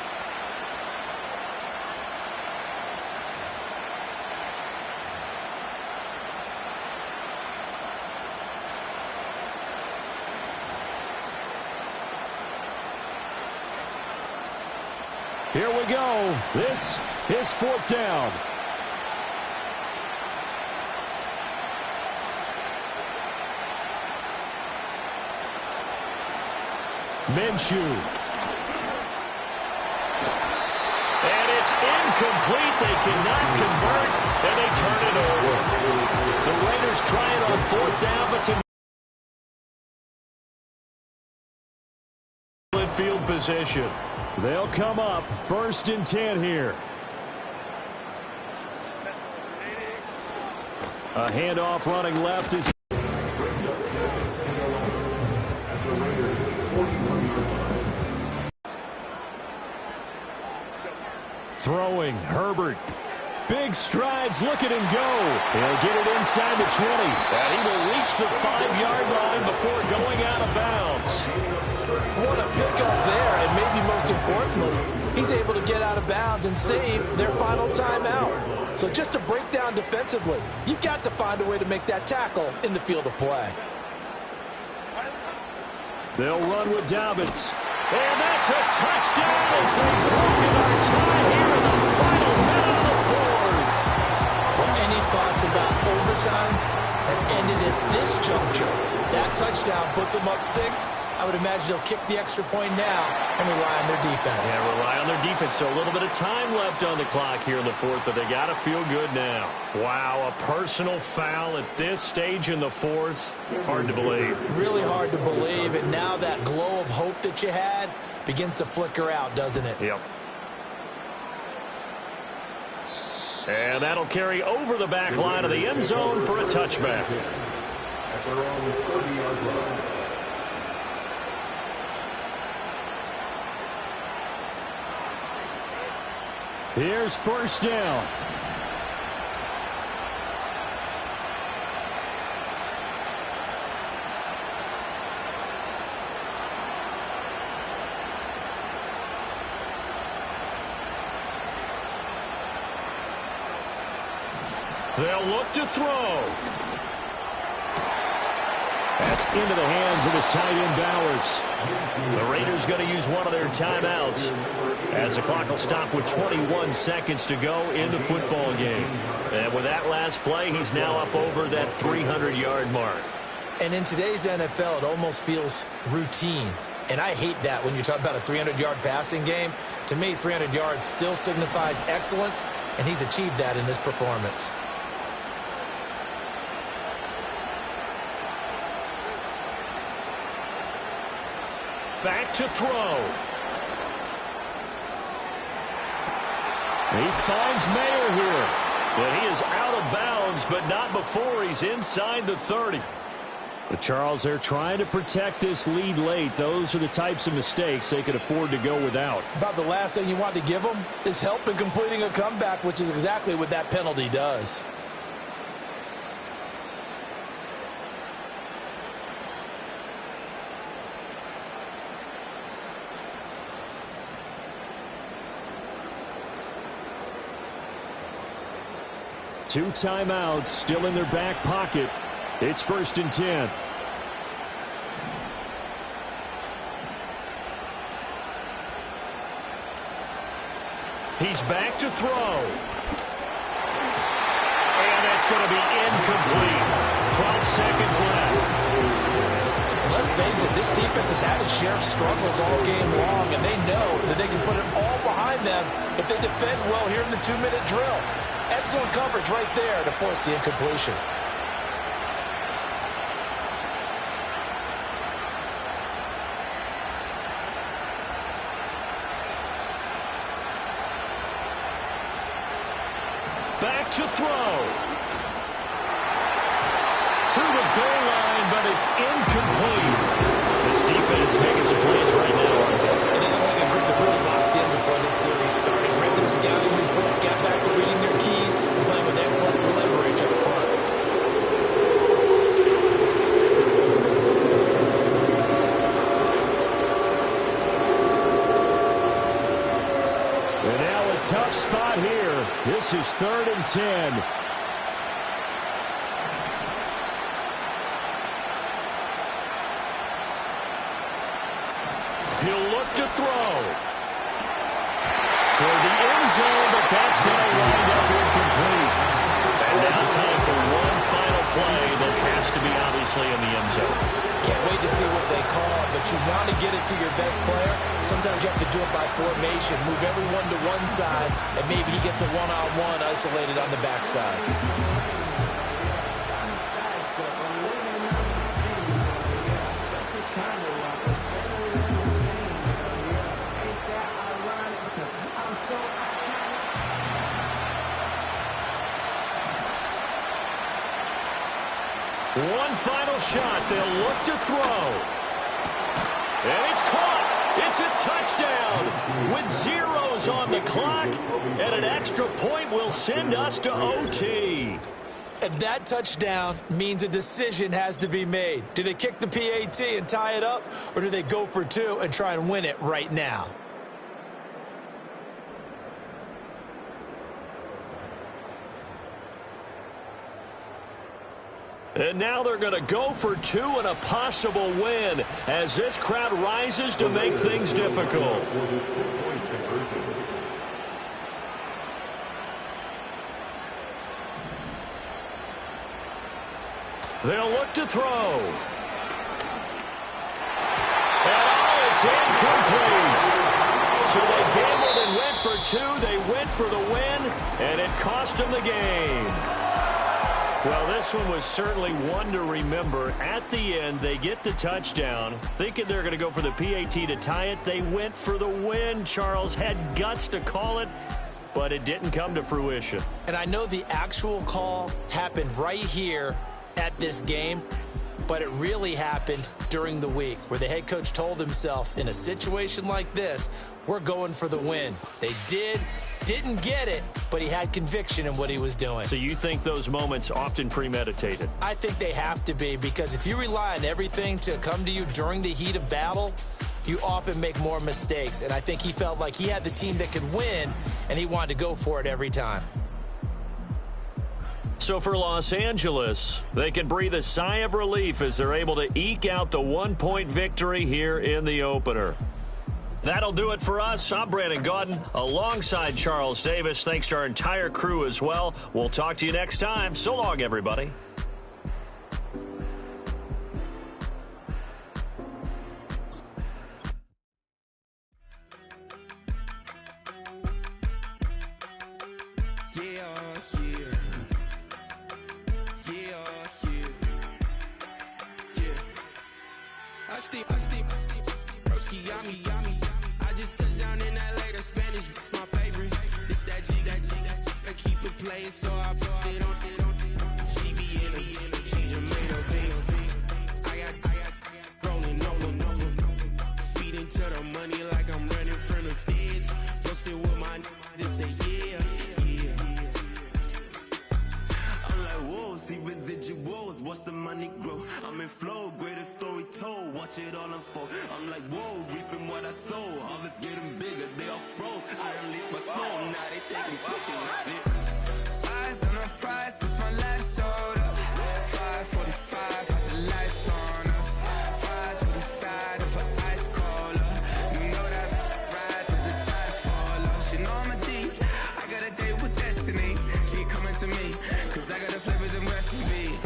Here we go. This is 4th down. Minshew. And it's incomplete. They cannot convert, and they turn it over. The Raiders try it on 4th down, but to field position. They'll come up 1st and 10 here. A handoff running left is throwing. Herbert. Big strides. Look at him go. He'll get it inside the 20. And he will reach the 5-yard line before going out of bounds. What a pickup there, and maybe most importantly, he's able to get out of bounds and save their final timeout. So just to break down defensively, you've got to find a way to make that tackle in the field of play. They'll run with Dobbins. And that's a touchdown as they've broken our tie here in the final minute of the fourth. Well, any thoughts about overtime have ended at this juncture. That touchdown puts them up 6. I would imagine they'll kick the extra point now and rely on their defense. Yeah, rely on their defense. So a little bit of time left on the clock here in the fourth, but they got to feel good now. Wow, a personal foul at this stage in the fourth. Hard to believe. Really hard to believe, and now that glow of hope that you had begins to flicker out, doesn't it? Yep. And that'll carry over the back line of the end zone for a touchback. At their own 30-yard line. Here's first down. They'll look to throw. That's into the hands of his tight end, Bowers. The Raiders going to use one of their timeouts as the clock will stop with 21 seconds to go in the football game. And with that last play, he's now up over that 300-yard mark. And in today's NFL, it almost feels routine. And I hate that when you talk about a 300-yard passing game. To me, 300 yards still signifies excellence, and he's achieved that in this performance. Back to throw. He finds Mayer here. And he is out of bounds, but not before he's inside the 30. But Charles, they're trying to protect this lead late. Those are the types of mistakes they could afford to go without. About the last thing you want to give them is help in completing a comeback, which is exactly what that penalty does. Two timeouts still in their back pocket. It's 1st and 10. He's back to throw. And that's going to be incomplete. 12 seconds left. Let's face it, this defense has had its share of struggles all game long, and they know that they can put it all behind them if they defend well here in the 2-minute drill. Excellent coverage right there to force the incompletion. Back to throw. To the goal line, but it's incomplete. This defense making some plays right now, aren't they? And they look like a group that really locked in before this series started. Read their scouting reports, got back to reading their keys, and playing with excellent leverage up front. And now a tough spot here. This is 3rd and 10. He'll look to throw. Toward the end zone, but that's going to wind up incomplete. And now time for one final play that has to be obviously in the end zone. Can't wait to see what they call, but you want to get it to your best player. Sometimes you have to do it by formation. Move everyone to one side, and maybe he gets a one-on-one isolated on the backside. One final shot. They'll look to throw. And it's caught. It's a touchdown with zeros on the clock. And an extra point will send us to OT. And that touchdown means a decision has to be made. Do they kick the PAT and tie it up, or do they go for 2 and try and win it right now? And now they're going to go for two and a possible win as this crowd rises to make things difficult. They'll look to throw. And it's incomplete. So they gambled and went for two. They went for the win, and it cost them the game. Well, this one was certainly one to remember. At the end, they get the touchdown. Thinking they're going to go for the PAT to tie it, they went for the win. Charles had guts to call it, but it didn't come to fruition. And I know the actual call happened right here at this game, but it really happened during the week where the head coach told himself, in a situation like this, we're going for the win. They didn't get it, but he had conviction in what he was doing. So you think those moments often premeditated? I think they have to be, because if you rely on everything to come to you during the heat of battle, you often make more mistakes. And I think he felt like he had the team that could win, and he wanted to go for it every time. So for Los Angeles, they can breathe a sigh of relief as they're able to eke out the one-point victory here in the opener. That'll do it for us. I'm Brandon Gaudin alongside Charles Davis. Thanks to our entire crew as well. We'll talk to you next time. So long, everybody. I just touched down in LA, the Spanish, my favorite. This that G, I keep it playing, so I put it on. She be in a, she just made a big. I got rolling over. Speeding to the money like I'm running from the feds. Posted with my they say yeah. I'm like, whoa, see residuals, watch the money grow. I'm in flow, greatest story told, watch it all unfold. I'm like, whoa, reaping what I sow. Harvest getting bigger, they all froze. I release my soul, now they taking pictures. Eyes on the prize, it's my last soda. 5:45, got the lights on us. Fries with the side of an ice cola. You know that ride till the tires fall off. She know I'm a D, I got a date with destiny. She coming to me, cause I got the flavors and recipe.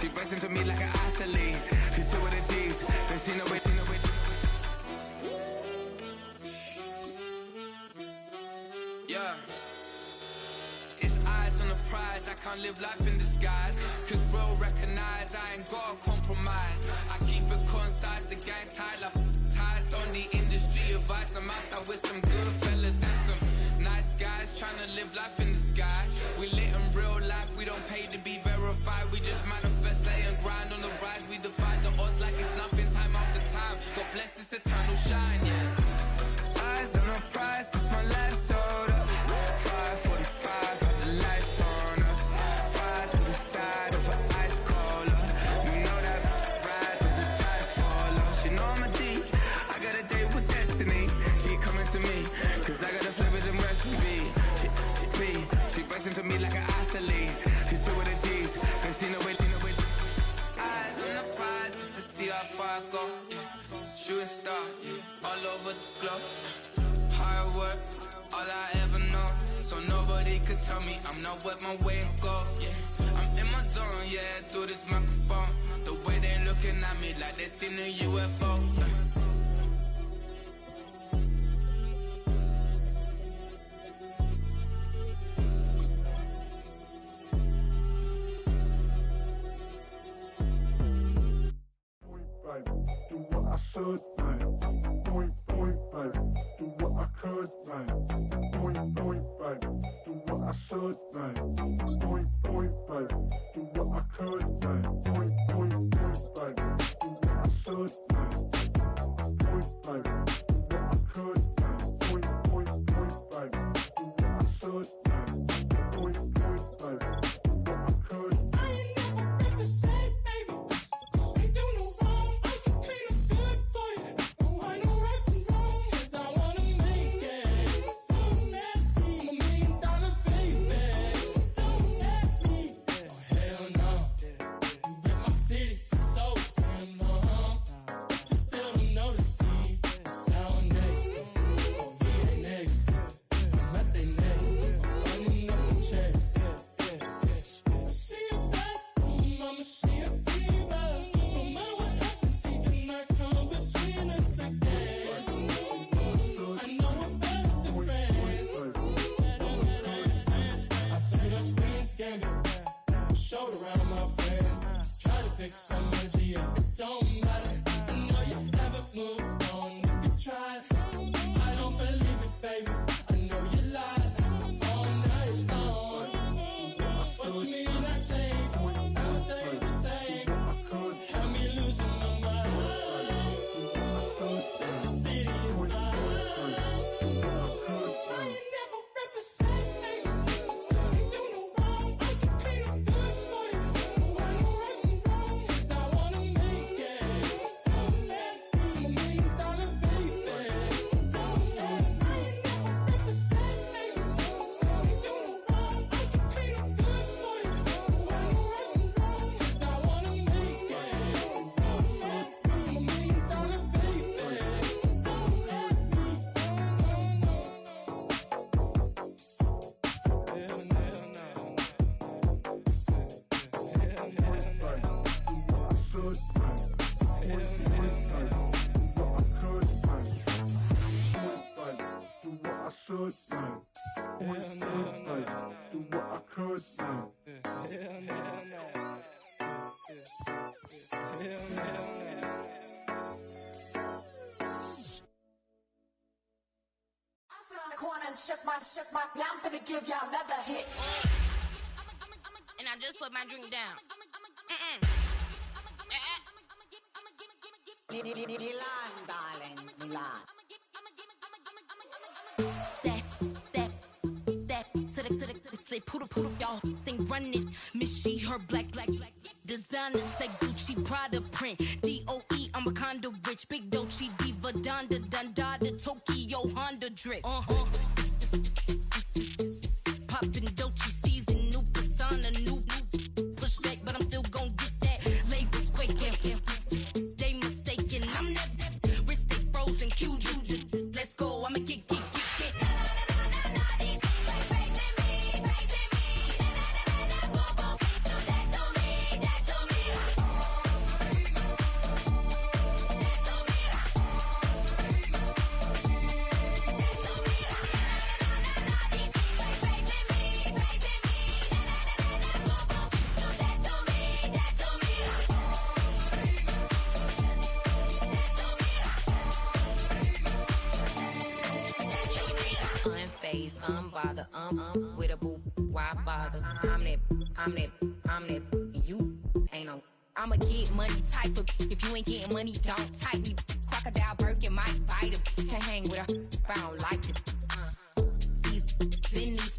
She racing to me like an athlete. She two with the G's, then she know it. Yeah. It's eyes on the prize, I can't live life in disguise. Cause bro recognize I ain't gotta compromise. I keep it concise, the gang tight like ties on the industry advice. I'm outside with some good fellas and some nice guys trying to live life in the sky. We lit in real life, we don't pay to be verified. We just manifest, lay and grind on the rise. We defy the odds like it's nothing, time after time. God bless this eternal shine, yeah. Eyes on the prize, it's my life soda. 5:45, got the lights on us. Fries with the side of an ice cola. You know that ride till the tires fall off. She know I'm a D, I got a date with destiny. She coming to me, cause I got the flavors and recipe. She racing to me like an athlete. She two with the G's, then she know it. Eyes on the prize just to see how far I go. Yeah. Shooting star, yeah. All over the globe. Hard work, all I ever know. So nobody could tell me I'm not what my way and go. Yeah, I'm in my zone, yeah, through this microphone. The way they looking at me like they seen a UFO. Do what I should, man. Point, baby. Do what I could, man. Point, baby. Do what I should, man. Point, baby. Do what I could, man. Point, baby. Do what I should, man. Point, baby. Do what I could, man. Point, baby. Do what I should, man. Point, baby. Do what I could. I ain't never been the same, baby. Ain't do no wrong, I can clean up good for you. fix some energy, it don't matter. I know you never moved on if you tried. I don't believe it, baby. I know you lied all night long. What you mean I changed? I stay the same. Had me losing my mind. Sin City is mine. Yeah, I'm finna give y'all another hit. And I just put my drink down. Milan, darling, Milan. To the slip, poodle, y'all think run this. Miss she, her black. Designer say Gucci, Prada print. DOE, I'm a condo rich. Big Dolce, Diva, Donda, Tokyo, Honda drift. Poppin' Dolce season, new persona, new pushback, but I'm still gon' get that. Labels quaking, they mistaken. I'm that wrist stay frozen, QG. Let's go, I'ma get. Unbothered, with a boo, why bother? I'm that, you ain't no. I'ma get money type of, if you ain't getting money, don't type me. Crocodile Birkin might bite him. Can't hang with her if I don't like it. These,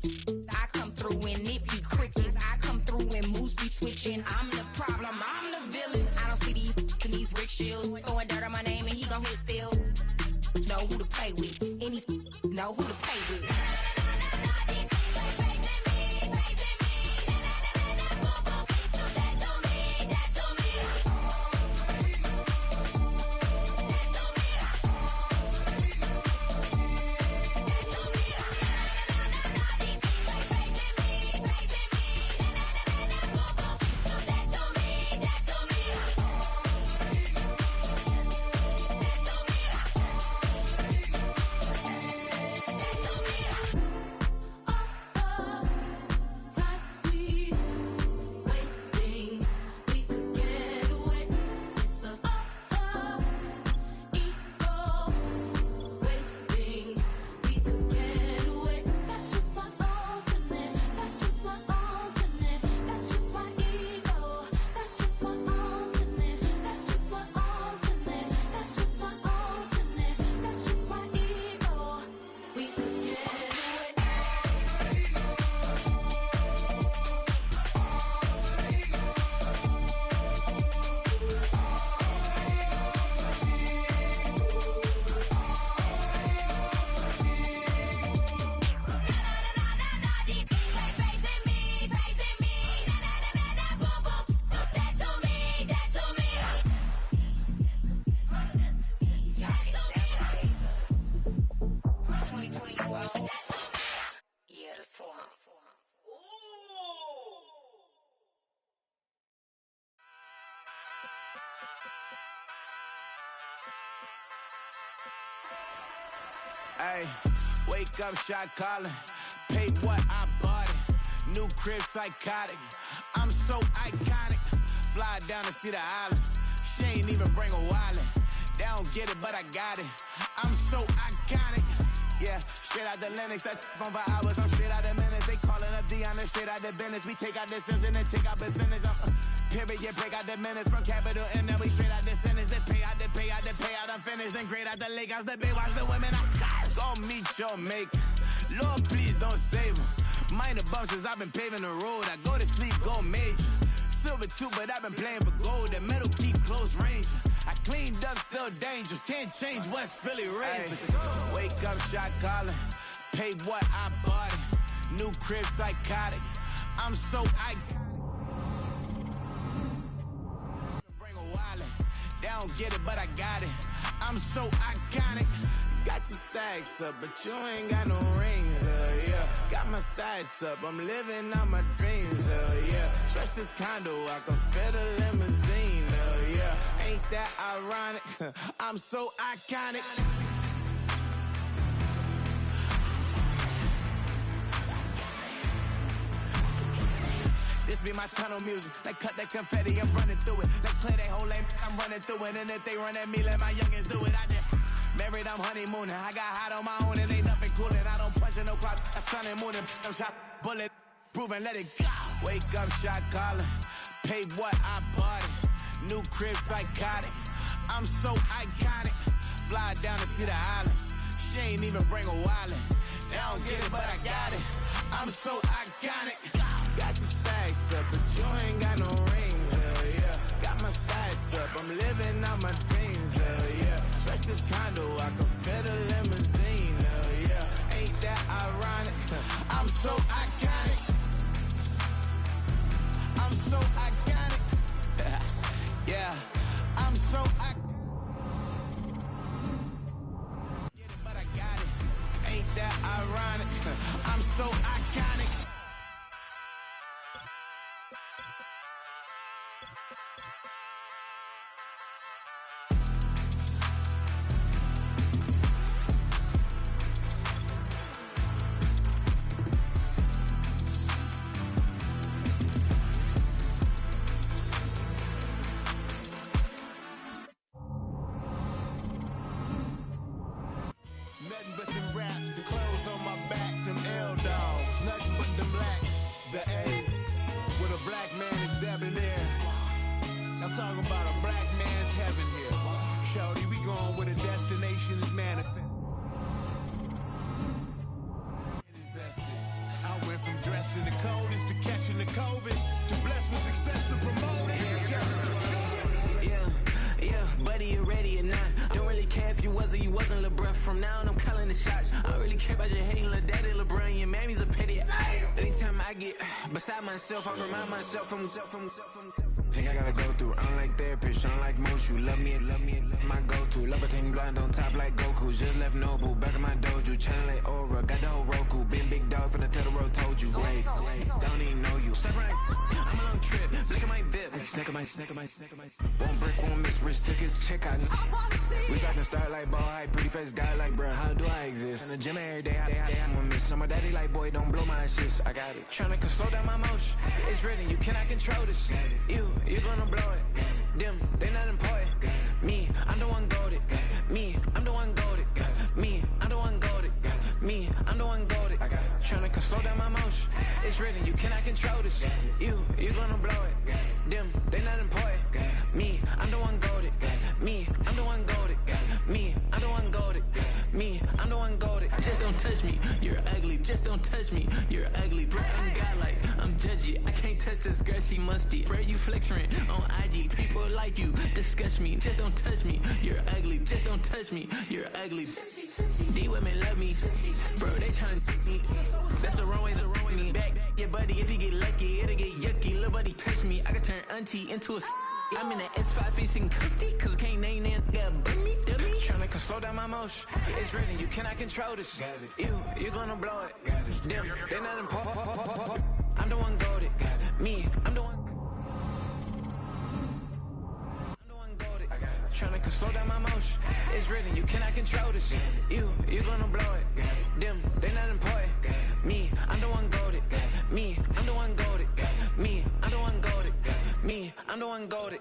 I come through and it be crickets. I come through and moves be switching. I'm the problem, I'm the villain. I don't see these rich shields throwing dirt on my name and he gon' hit still. Know who to play with, and these know who to play with. Ay, wake up, shot calling. Pay what I bought it. New crib psychotic. I'm so iconic. Fly down to see the islands. She ain't even bring a wallet. They don't get it, but I got it. I'm so iconic. Yeah, straight out the Lennox. That on for hours. I'm straight out the minutes. They calling up Dion, straight out the business. We take out the Sims and then take out percentage. Period, break out the minutes from capital M. Now we straight out the sentence. They pay out, I'm finished. Then grade out the lake house, the bay, watch the women. I gon' meet your maker. Lord, please don't save them. Minor bumps as I've been paving the road. I go to sleep, go major. Silver too, but I've been playing for gold. The metal keep close range. I cleaned up, still dangerous. Can't change West Philly raised. Wake up, shot calling. Pay what I bought it. New crib, psychotic. I'm so Bring a wallet. They don't get it, but I got it. I'm so iconic. Got your stacks up, but you ain't got no rings, yeah. Got my stats up, I'm living out my dreams, yeah. Stretch this condo, I can fit a limousine, yeah. Ain't that ironic? I'm so iconic. This be my tunnel music. Like cut that confetti, I'm running through it. Like clear that whole lane, I'm running through it. And if they run at me, let my youngins do it. I just married, I'm honeymooning. I got hot on my own and ain't nothing coolin'. I don't punch in no clock, a sun and moon. I'm shot, bullet, proven, let it go. Wake up, shot calling. Pay what I bought it. New crib, psychotic. I'm so iconic. Fly down to see the islands. She ain't even bring a wallet. They don't get it, but I got it. I'm so iconic. Got your stacks up, but you ain't got no rings, yeah. Got my stats up, I'm living out my dreams, yeah. Stretch this condo, I can fit a limousine, yeah. Ain't that ironic? I'm so iconic. I'm so iconic. Yeah, I'm so iconic. Get it, but I got it. Ain't that ironic? I'm so iconic. From now on, I'm calling the shots. I don't really care about your hating little daddy, LeBron. Your mammy's a pity. Anytime I get beside myself, I remind myself from. Think I gotta go through. I'm like therapist, I'm like most. You love me, my go-to. Love a thing blind on top like Goku. Just left Noble, back in my dojo. Channel like Aura, got the whole Roku. Been big dog from the Tether Road, told you. Wait, don't even know you. Step right, I'm a long trip. Blick at my VIP. Snack of my. One brick, one miss. Rich took his check out. We talking start like ball high, pretty face guy like, bruh, how do I exist? In the gym every day, I one miss. So my daddy like, boy, don't blow my assist. I got it. Tryna slow down my motion. It's written, you cannot control this. You gonna blow it. Them, they not important. Me, I'm the one goated. Me, I'm the one goated. Me, I'm the one goated. Me, I'm the one goated. I got it. Tryna slow down my motion. It's written, you cannot control this. You gonna blow it. Them, they not important. Me, I'm the one goated. Me, I'm the one goated. Me, I'm the one goated. Me, I'm the one goated. Just don't touch me, you're ugly. Just don't touch me, you're ugly. Bro, I'm godlike, I'm judgy. I can't touch this girl, she musty. Bro, you flexing on IG. People like you disgust me. Just don't touch me, you're ugly. Just don't touch me, you're ugly. These women love me, bro, they tryna me. That's the wrong way, me. Back your buddy, if he get lucky, it'll get yucky. Little buddy touch me, I can turn auntie into a I'm in the S5 facing cuffy, cause I can't name that nigga burn me, dummy. Tryna slow down my motion. It's written, you cannot control this. You gonna blow it. Them, they not important. I'm the one goated. Me, I'm the one. Tryna slow down my motion. It's written, you cannot control this. You gonna blow it. Them, they not important. Me, I'm the one goated. Me, I'm the one goated. Me, I'm the one goated. Me, I'm the one golded.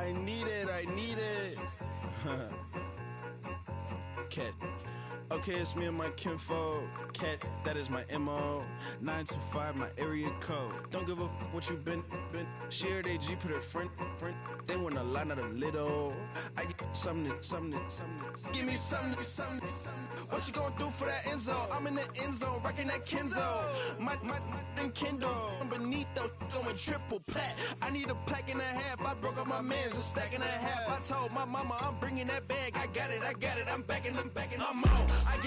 I need it. Cat. Okay, it's me and my kinfolk. Cat, that is my MO. 925, my area code. Don't give a what you been. Shared AG, put her friend. They want a lot, not a little. I get something. Give me something. What you gonna do for that end zone? I'm in the end zone, rocking that Kenzo. My Kindle. Beneath though, going triple plat. I need a pack and a half. I broke up my man's a stack and a half. I told my mama I'm bringing that bag. I got it. I'm backing, I'm on. I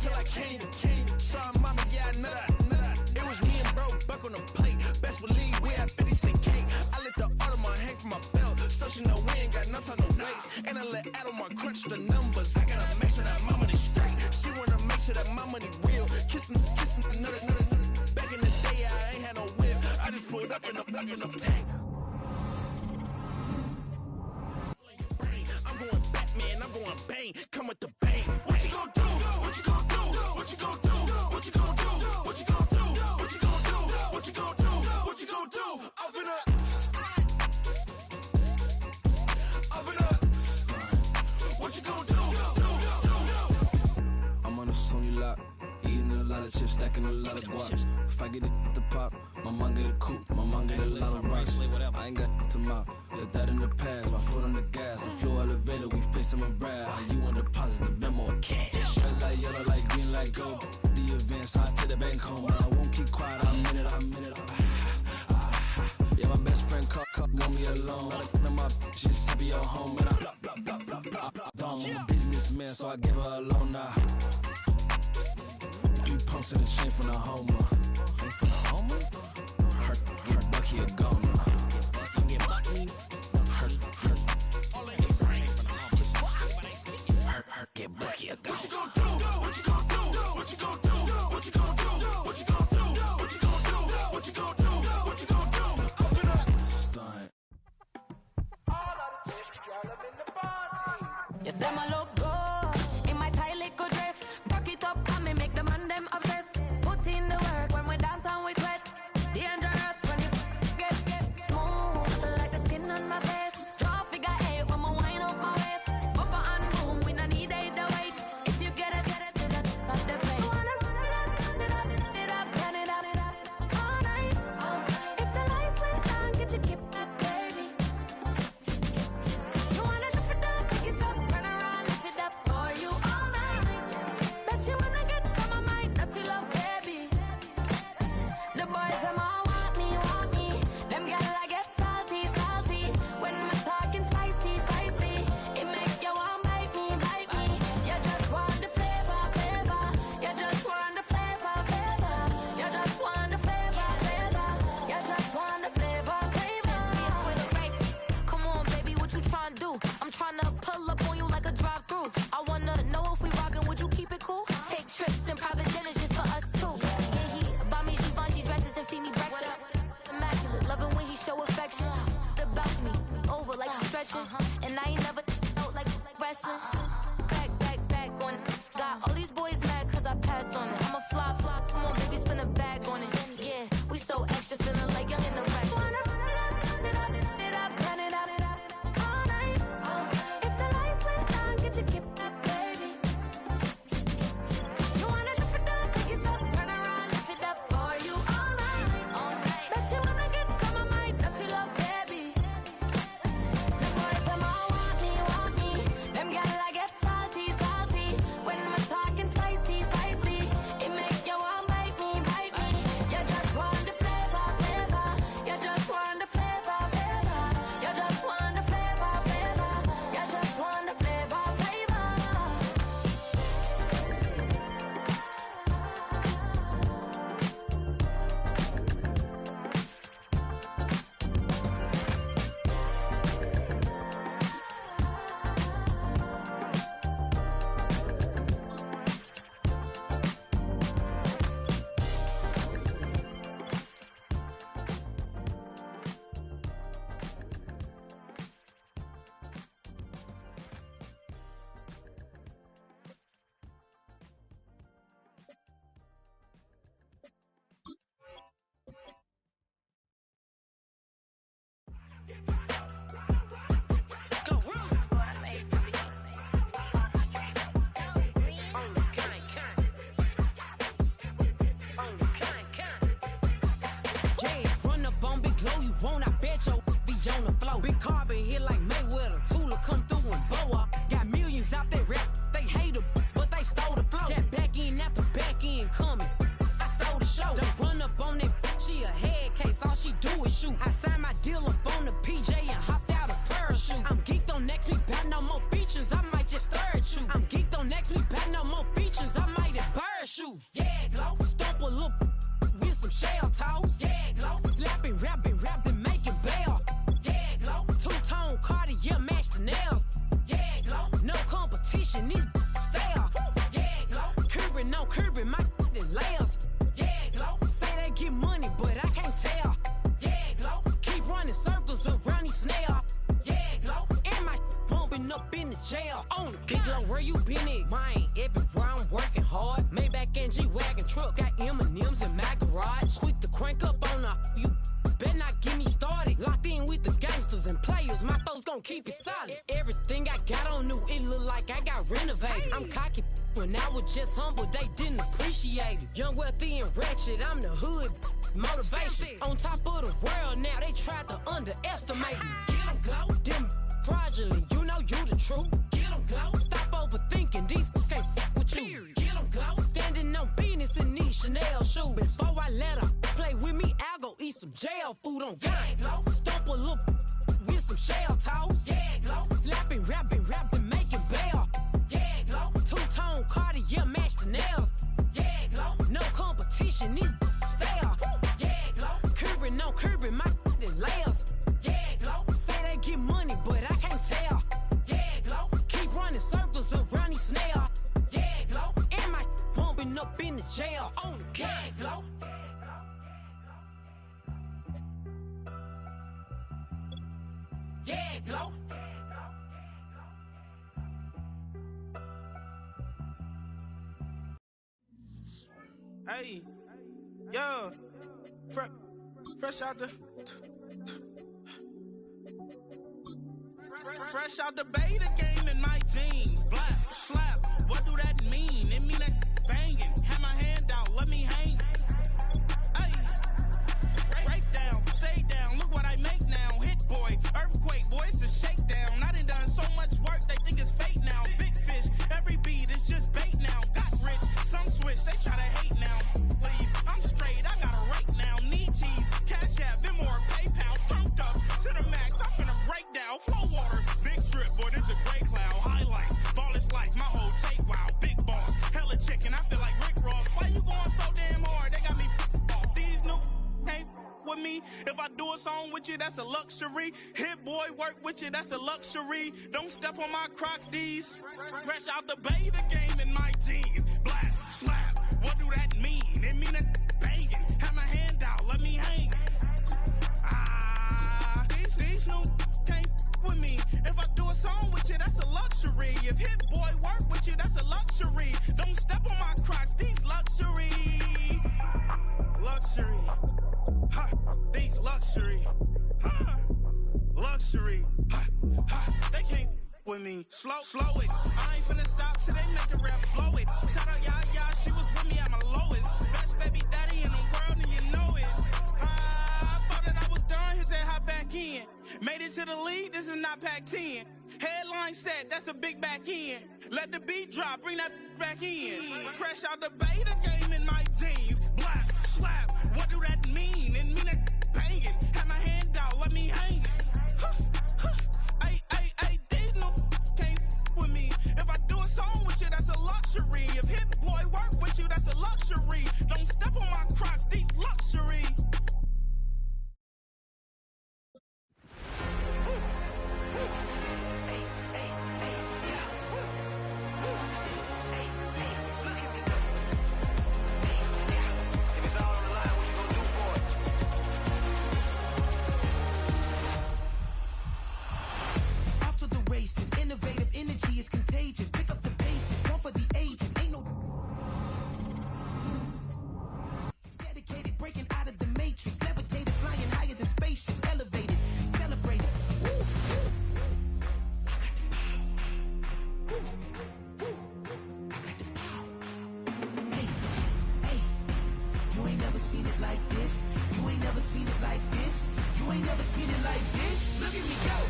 till I can't. Sorry, mama, yeah, I know that. It was me and bro, buck on the plate. Best believe we had 50 cent cake. I let the Audemars hang from my belt, so she know we ain't got no time to waste. And I let Adelmar crunch the numbers. I gotta make sure that my money straight. She wanna make sure that my money real. Kissing another. Back in the day, I ain't had no whip. I just pulled up in the tank. I'm going Batman, I'm going bang. Come with the bang. What you gonna do? What you gonna do? What you gonna do? What you gonna do? What you gonna do? What you gonna do? What you gonna do? What you gonna do? I'm finna. What you gonna do? I'm on a Sony lot, eating a lot of chips, stacking a lot of guaps. If I get it to pop, my mom get a coupe, my mom get a lot of rocks. I ain't got to mouth, let that in the past. My foot on the gas, the floor elevator, we facing my brand. How you want to deposit the memo of cash? Red light, yellow light, green light, go. The events, I take the bank home. I won't keep quiet, I'm in it. Yeah, my best friend want me alone. None of my bitches be at home, and I'm a businessman, so I give her a loan now. 3 pumps in the chain from the Homer. Her Bucky a goner. Her get Bucky a goner. What you gonna do? What you gonna do? What you gonna do? What you gonna do? What you gonna do? What you gonna do? What you gonna do? What you gonna do? I'm gonna stunt. All of the You say my look good in my tight little dress. Rock it up and me make the man them obsessed. Put in the work when we dance and we sweat. Dangerous when you get smooth like the skin on my face. Draw figure eight when me wind up my waist. Bumper and boom, we no need it the weight. If you get it, off the plate. You wanna run it up, turn it up all night. If the lights went down, get your keep that baby. You wanna drop it down, pick it up, turn around, lift it up for you all night. Bet you wanna get some of my dirty love, baby. The boys them all want me. Them gyal I get salty. When I'm talking spicy. It make you want bite me. You just want the flavor. You just want the flavor. You just want the flavor. You just want the flavor. With a right. Come on, baby, what you tryna do? I'm tryna pull up on you like a drive-through. I wanna know if we rockin', would you keep it cool? Take trips and private dinners just for us two. Yeah, he buy me Givenchy dresses and feed me breakfast. Immaculate, loving when he show affection. The balcony, over like stretching. And I ain't never out like wrestling. Back on it. Got all these boys mad cause I passed on it. I'm a flop. Come on, baby, spin a bag on it. Yeah, we so extra, feeling like young in the rest. Run it up all night. If the lights went down, get your keep that baby. You wanna drop it down, pick it up, turn around, lift it up for you all night. Bet you wanna get some of my dirty love, baby. The boys them all want me. Them gyal I get salty. When I'm talking spicy. It make you want bite me. You just want the flavor. You just want the flavor. You just want the flavor. You just want the flavor. Yeah, run up on Big Glow, you won't, I bet your be on the floor. Big carbon hit like Mayweather, Tula come through and blow up. Got millions out there rap, they hate her, but they stole the flow. Got back in after back in coming, I stole the show. Don't run up on that bitch, she a head case, all she do is shoot. I signed my deal up on the PJ and hopped out a parachute. I'm geeked on next week, back no more features, I might just stare at you. I'm geeked on next week, back no more features, I might embarrass you. Yeah, Glow, stomp a little with some shell toes. Yeah, Glow, slapping, rapping, making bail. Yeah, Glow, two-tone Cartier match the nails. Yeah, Glow, no competition, these stale. Yeah, Glow, curbing my layers. Yeah, Glow, say they get money, but I can't tell. Yeah, Glow, keep running circles around these snails. Yeah, Glow, and my bumping up in the jail. On the Big Glow, where you been at? Mine, everywhere I'm working hard. Maybach and G-Wagon truck, got M&M's in my garage. Quick to crank up on her, you better not get me started. Locked in with the gangsters and players, my folks gon' keep it solid. Everything I got on new, it look like I got renovated. I'm cocky when I was just humble, they didn't appreciate it. Young, wealthy, and ratchet, I'm the hood motivation. On top of the world now, they tried to underestimate me. Get 'em, Glow, them fraudulent, you know you the truth. Get 'em, Glow, stop overthinking, these can't with you. Get 'em, Glow, standing on business in these Chanel shoes. Before I let her play with me, I'll go eat some jail food on gang. Glow, stomp a little with some shell toes. Yeah, Glow, slapping, rapping, making bail. Yeah, Glow, two-tone Cartier match the nails. Yeah, Glow, no competition, these stale. Yeah, Glow, curbing my layers. Yeah, Glow, say they get money, but I can't tell. Yeah, Glow, keep running circles around these snails. Yeah, Glow, and my bumping up in the jail. On the gang, Glow. Yeah, Glow. Hey, yo, fresh out the fresh out the beta game in my jeans. Black, slap, what do that mean? It mean that banging. Have my hand out, let me hang. Hey, break down, stay down. Look what I make now. Hit boy, earthquake, boy, it's a shakedown. I done so much work, they think it's fake now. Big fish, every beat is just bait now. Got rich, some switch, they try to hate now. Leave, I'm straight, I got a rake now. Need cheese, cash app, Venmo or PayPal. Pumped up to the max, I'm finna break down. Flow water, big trip, boy, this a gray cloud. Highlights, ball is life, my whole take, wow. Big boss, hella chicken, I feel like Rick Ross. Why you going so damn hard? They got me off. These new can't with me. If I do a song with you, that's a luxury. Hit boy, work with you, that's a luxury. Don't step on my Crocs, these. Fresh out the beta game in my jeans. Black, slap, what do that mean? It mean that banging. Have my hand out, let me hang. These new can't with me. If I do a song with you, that's a luxury. If hit boy work with you, that's a luxury. Don't step on my Crocs, these luxury. Luxury. Ha, these luxury. Ha, luxury. Ha, ha, they can't with me. Slow it. I ain't finna stop till they make the rap blow it. Shout out Yaya, she was with me at my lowest. Best baby daddy in the world and you know it. I thought that I was done, he said hop back in. Made it to the league, this is not Pac-10. Headline set, that's a big back end. Let the beat drop, bring that back in. Fresh out the beta game in my jeans. Black, slap, what do that mean? It mean that banging. Have my hand out, let me hang it. Ay, these no can't with me. If I do a song with you, that's a luxury. If hit boy work with you, that's a luxury. Don't step on my Crocs, these luxury. Innovative energy is contagious. Pick up the paces, one for the ages. Ain't no dedicated, breaking out of the matrix. Levitated, flying higher than spaceships. Elevated, celebrated. Woo, woo. I got the power. Woo, woo. I got the power. Hey, you ain't never seen it like this. You ain't never seen it like this. You ain't never seen it like this. Look at me go.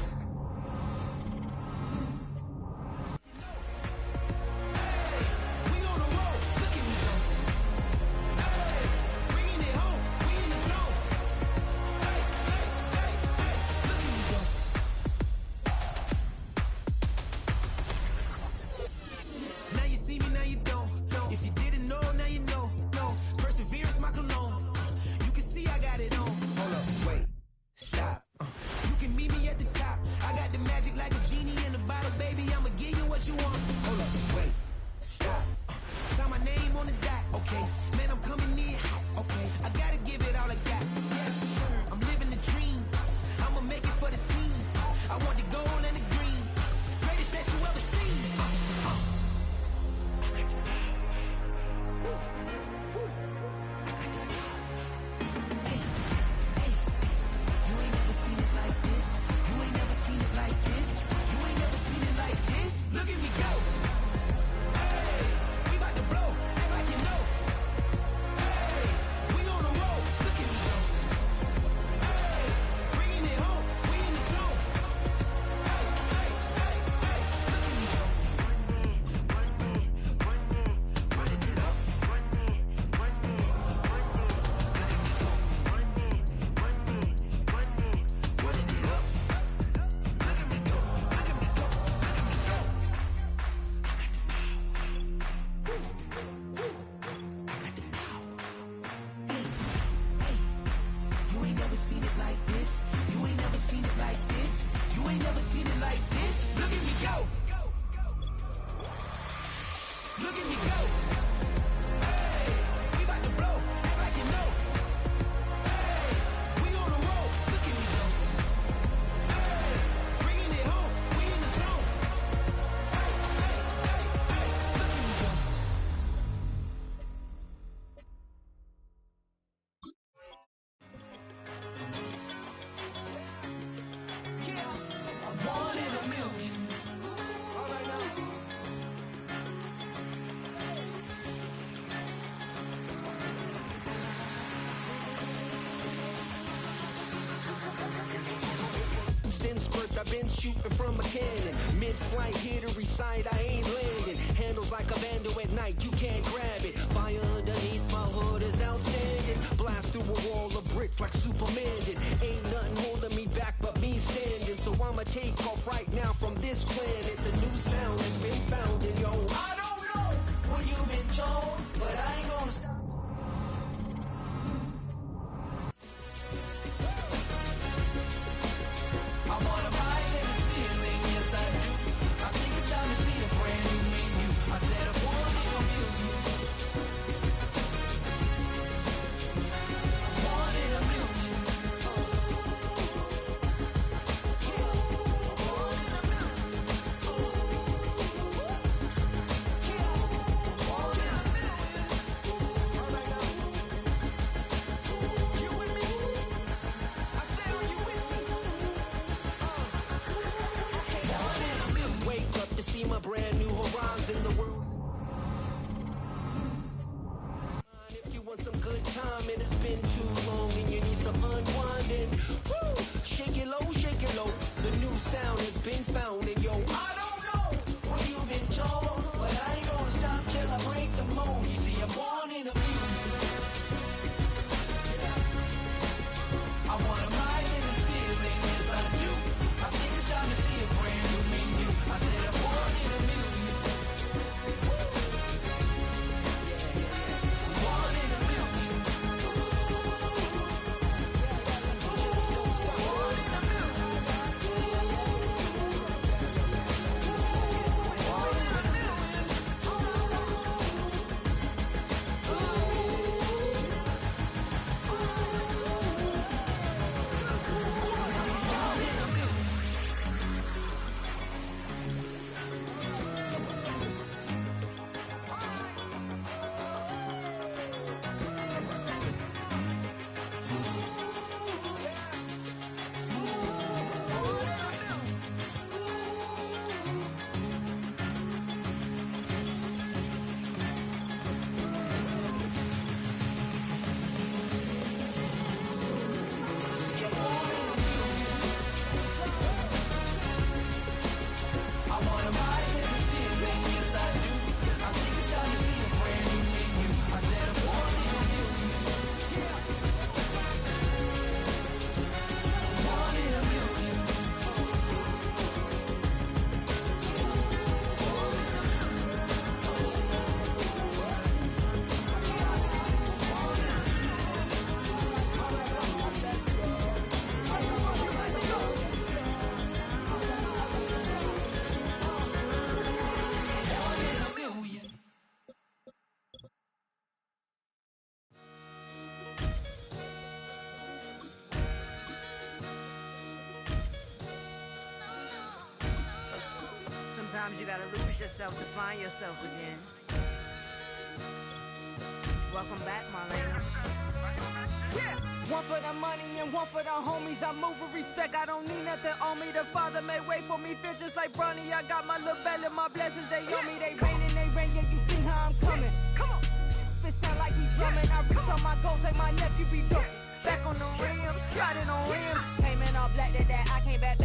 been shooting from a cannon. Mid-flight, here to recite, I ain't landing. Handles like a vandal at night, you can't grab it. Fire underneath my hood is outstanding. Blast through a wall of bricks like Superman did. Ain't nothing holding me back but me standing. So I'ma take off right now from this planet. The new sound has been found in yo. I don't know what you've been told, but I ain't gonna stop. I wanna rise in the ceiling, yes I do. I think it's time to see a brand new menu. I said I want it a million. I want it a million. See my brand new horizon, the world. If you want some good time and it's been too long and you need some unwinding, woo! Shake it low, the new sound has been found and yo, I don't know what you've been told, but I ain't gonna stop till I break the mold. You see, I'm born in a million. I wanna rise in the ceiling, yes I do. I think it's time to see a brand new menu. I said I'm born in a million. Born in a million. Just don't stop. Born in a million. Born in a million. Sometimes you gotta lose yourself to find yourself again. Welcome back, Marlena. Yeah. One for the money and one for the homies. I move with respect, I don't need nothing on me. The Father may wait for me, feel just like Bronny. I got my little belly, my blessings, they on me. They rain and they rain, yeah, you see how I'm coming. Come on. It sound like he drumming. I reach on my goals like my nephew be dope. Back on the rim, riding on rim. Came in all black to that, I came back to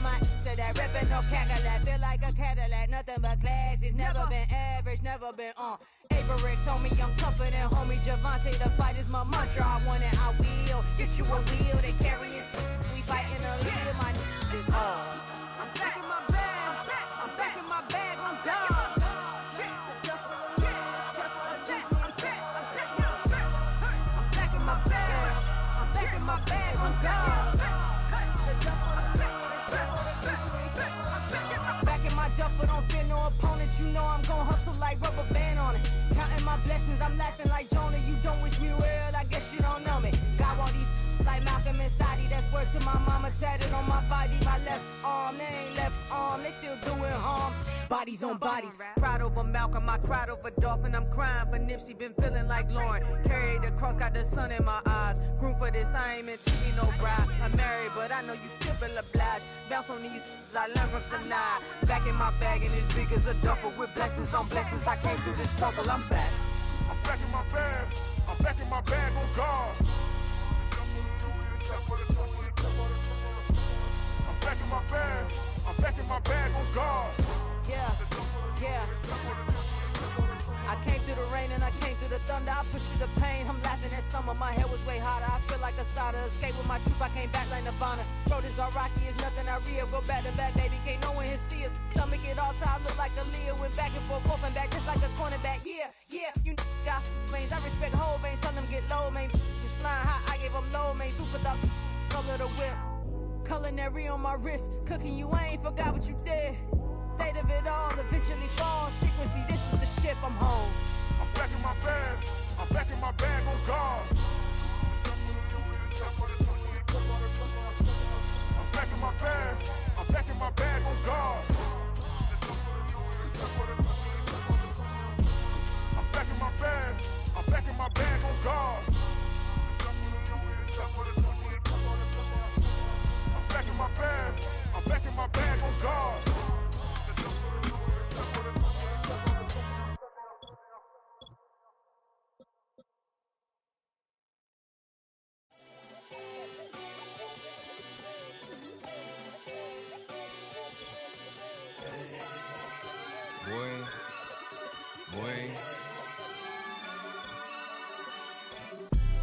my to that ripping off Cadillac. Feel like a Cadillac, nothing but class. It's never been average, never been on. Averix on me, I'm tougher than homie Javante. The fight is my mantra, I want it, I will. Get you a wheel, they carry it. We fighting a little, my is all. I'm back in my bag, I'm back in my bag, I'm done. My bag on God. Back in my duffel, don't fear no opponent. You know I'm gon' hustle like rubber band on it. Counting my blessings, I'm laughing like Jonah. You don't wish me well, I guess you don't know me. Got all these like Malcolm and Sadie. That's word to my mama, tatted on my body. My left arm, they ain't left arm, they still doing harm. Bodies on bodies, cried over Malcolm, I cried over Dolphin. I'm crying for Nipsey, been feeling like Lauren. Carried the cross, got the sun in my eyes. Groom for this, I ain't meant to be no bride. I'm married, but I know you still feel obliged. Bounce on these, I learned from tonight. Back in my bag, and as big as a duffel with blessings on blessings. I came through this struggle, I'm back. I'm back in my bag, I'm back in my bag on God. I'm packing my bag. I'm packing my bag on guard. Yeah, yeah. I came through the rain and I came through the thunder. I pushed through the pain, I'm laughing at summer. My head was way hotter, I feel like a starter. Escape with my truth, I came back like Nirvana. Road is all rocky, it's nothing I real. Go back to back, baby, can't no one here see us. Stomach it all tied, look like a Leah. Went back and forth and back, just like a cornerback. Yeah, yeah, you got veins, I respect whole veins. Tell them get low, man. Just flying high, I gave them low, man. Super the color the whip. Culinary on my wrist, cooking you, I ain't forgot what you did. State of it all, eventually falls. Frequency, this is the ship, I'm home. I'm packing my bag. I'm packing my bag on guard. I'm packing my bag. I'm packing my bag on guard. I'm packing my bag. I'm packing my bag on guard. I'm packing my bag. I'm packing my bag on guard.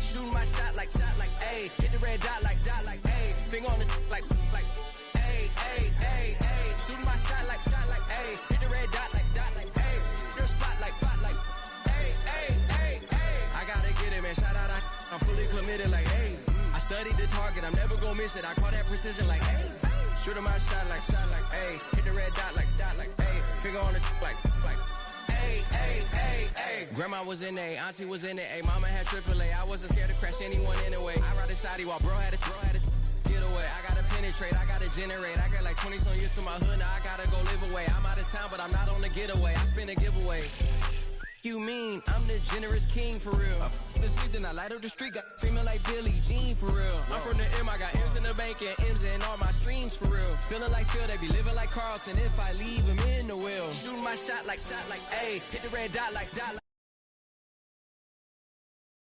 Shooting my shot like, ayy. Hit the red dot like, ayy. Finger on the like, ayy, ayy, ayy, ayy. Shooting my shot like, ayy. Hit the red dot like, ayy. Your spot like, ayy, ayy, ayy, ayy. I gotta get it, man. Shout out, I'm fully committed like, hey. I studied the target, I'm never gonna miss it. I call that precision like, hey. Shooting my shot like, ayy. Hit the red dot like, ayy. Finger on the like, ayy, ayy, ayy, ayy. Grandma was in A, auntie was in it, ayy. Mama had AAA, I wasn't scared to crash anyone anyway. I ride a shotty while bro had a get away. I gotta penetrate, I gotta generate. I got like 20 some years to my hood, now I gotta go live away. I'm out of town, but I'm not on the getaway. I spin a giveaway. You mean I'm the generous king for real? The sleep, then I light up the street, got screaming like Billie Jean for real. I'm from the M, I got M's in the bank and M's in all my streams for real. Feeling like Phil, they be living like Carlton if I leave him in the will. Shooting my shot like, ayy. Hit the red dot like,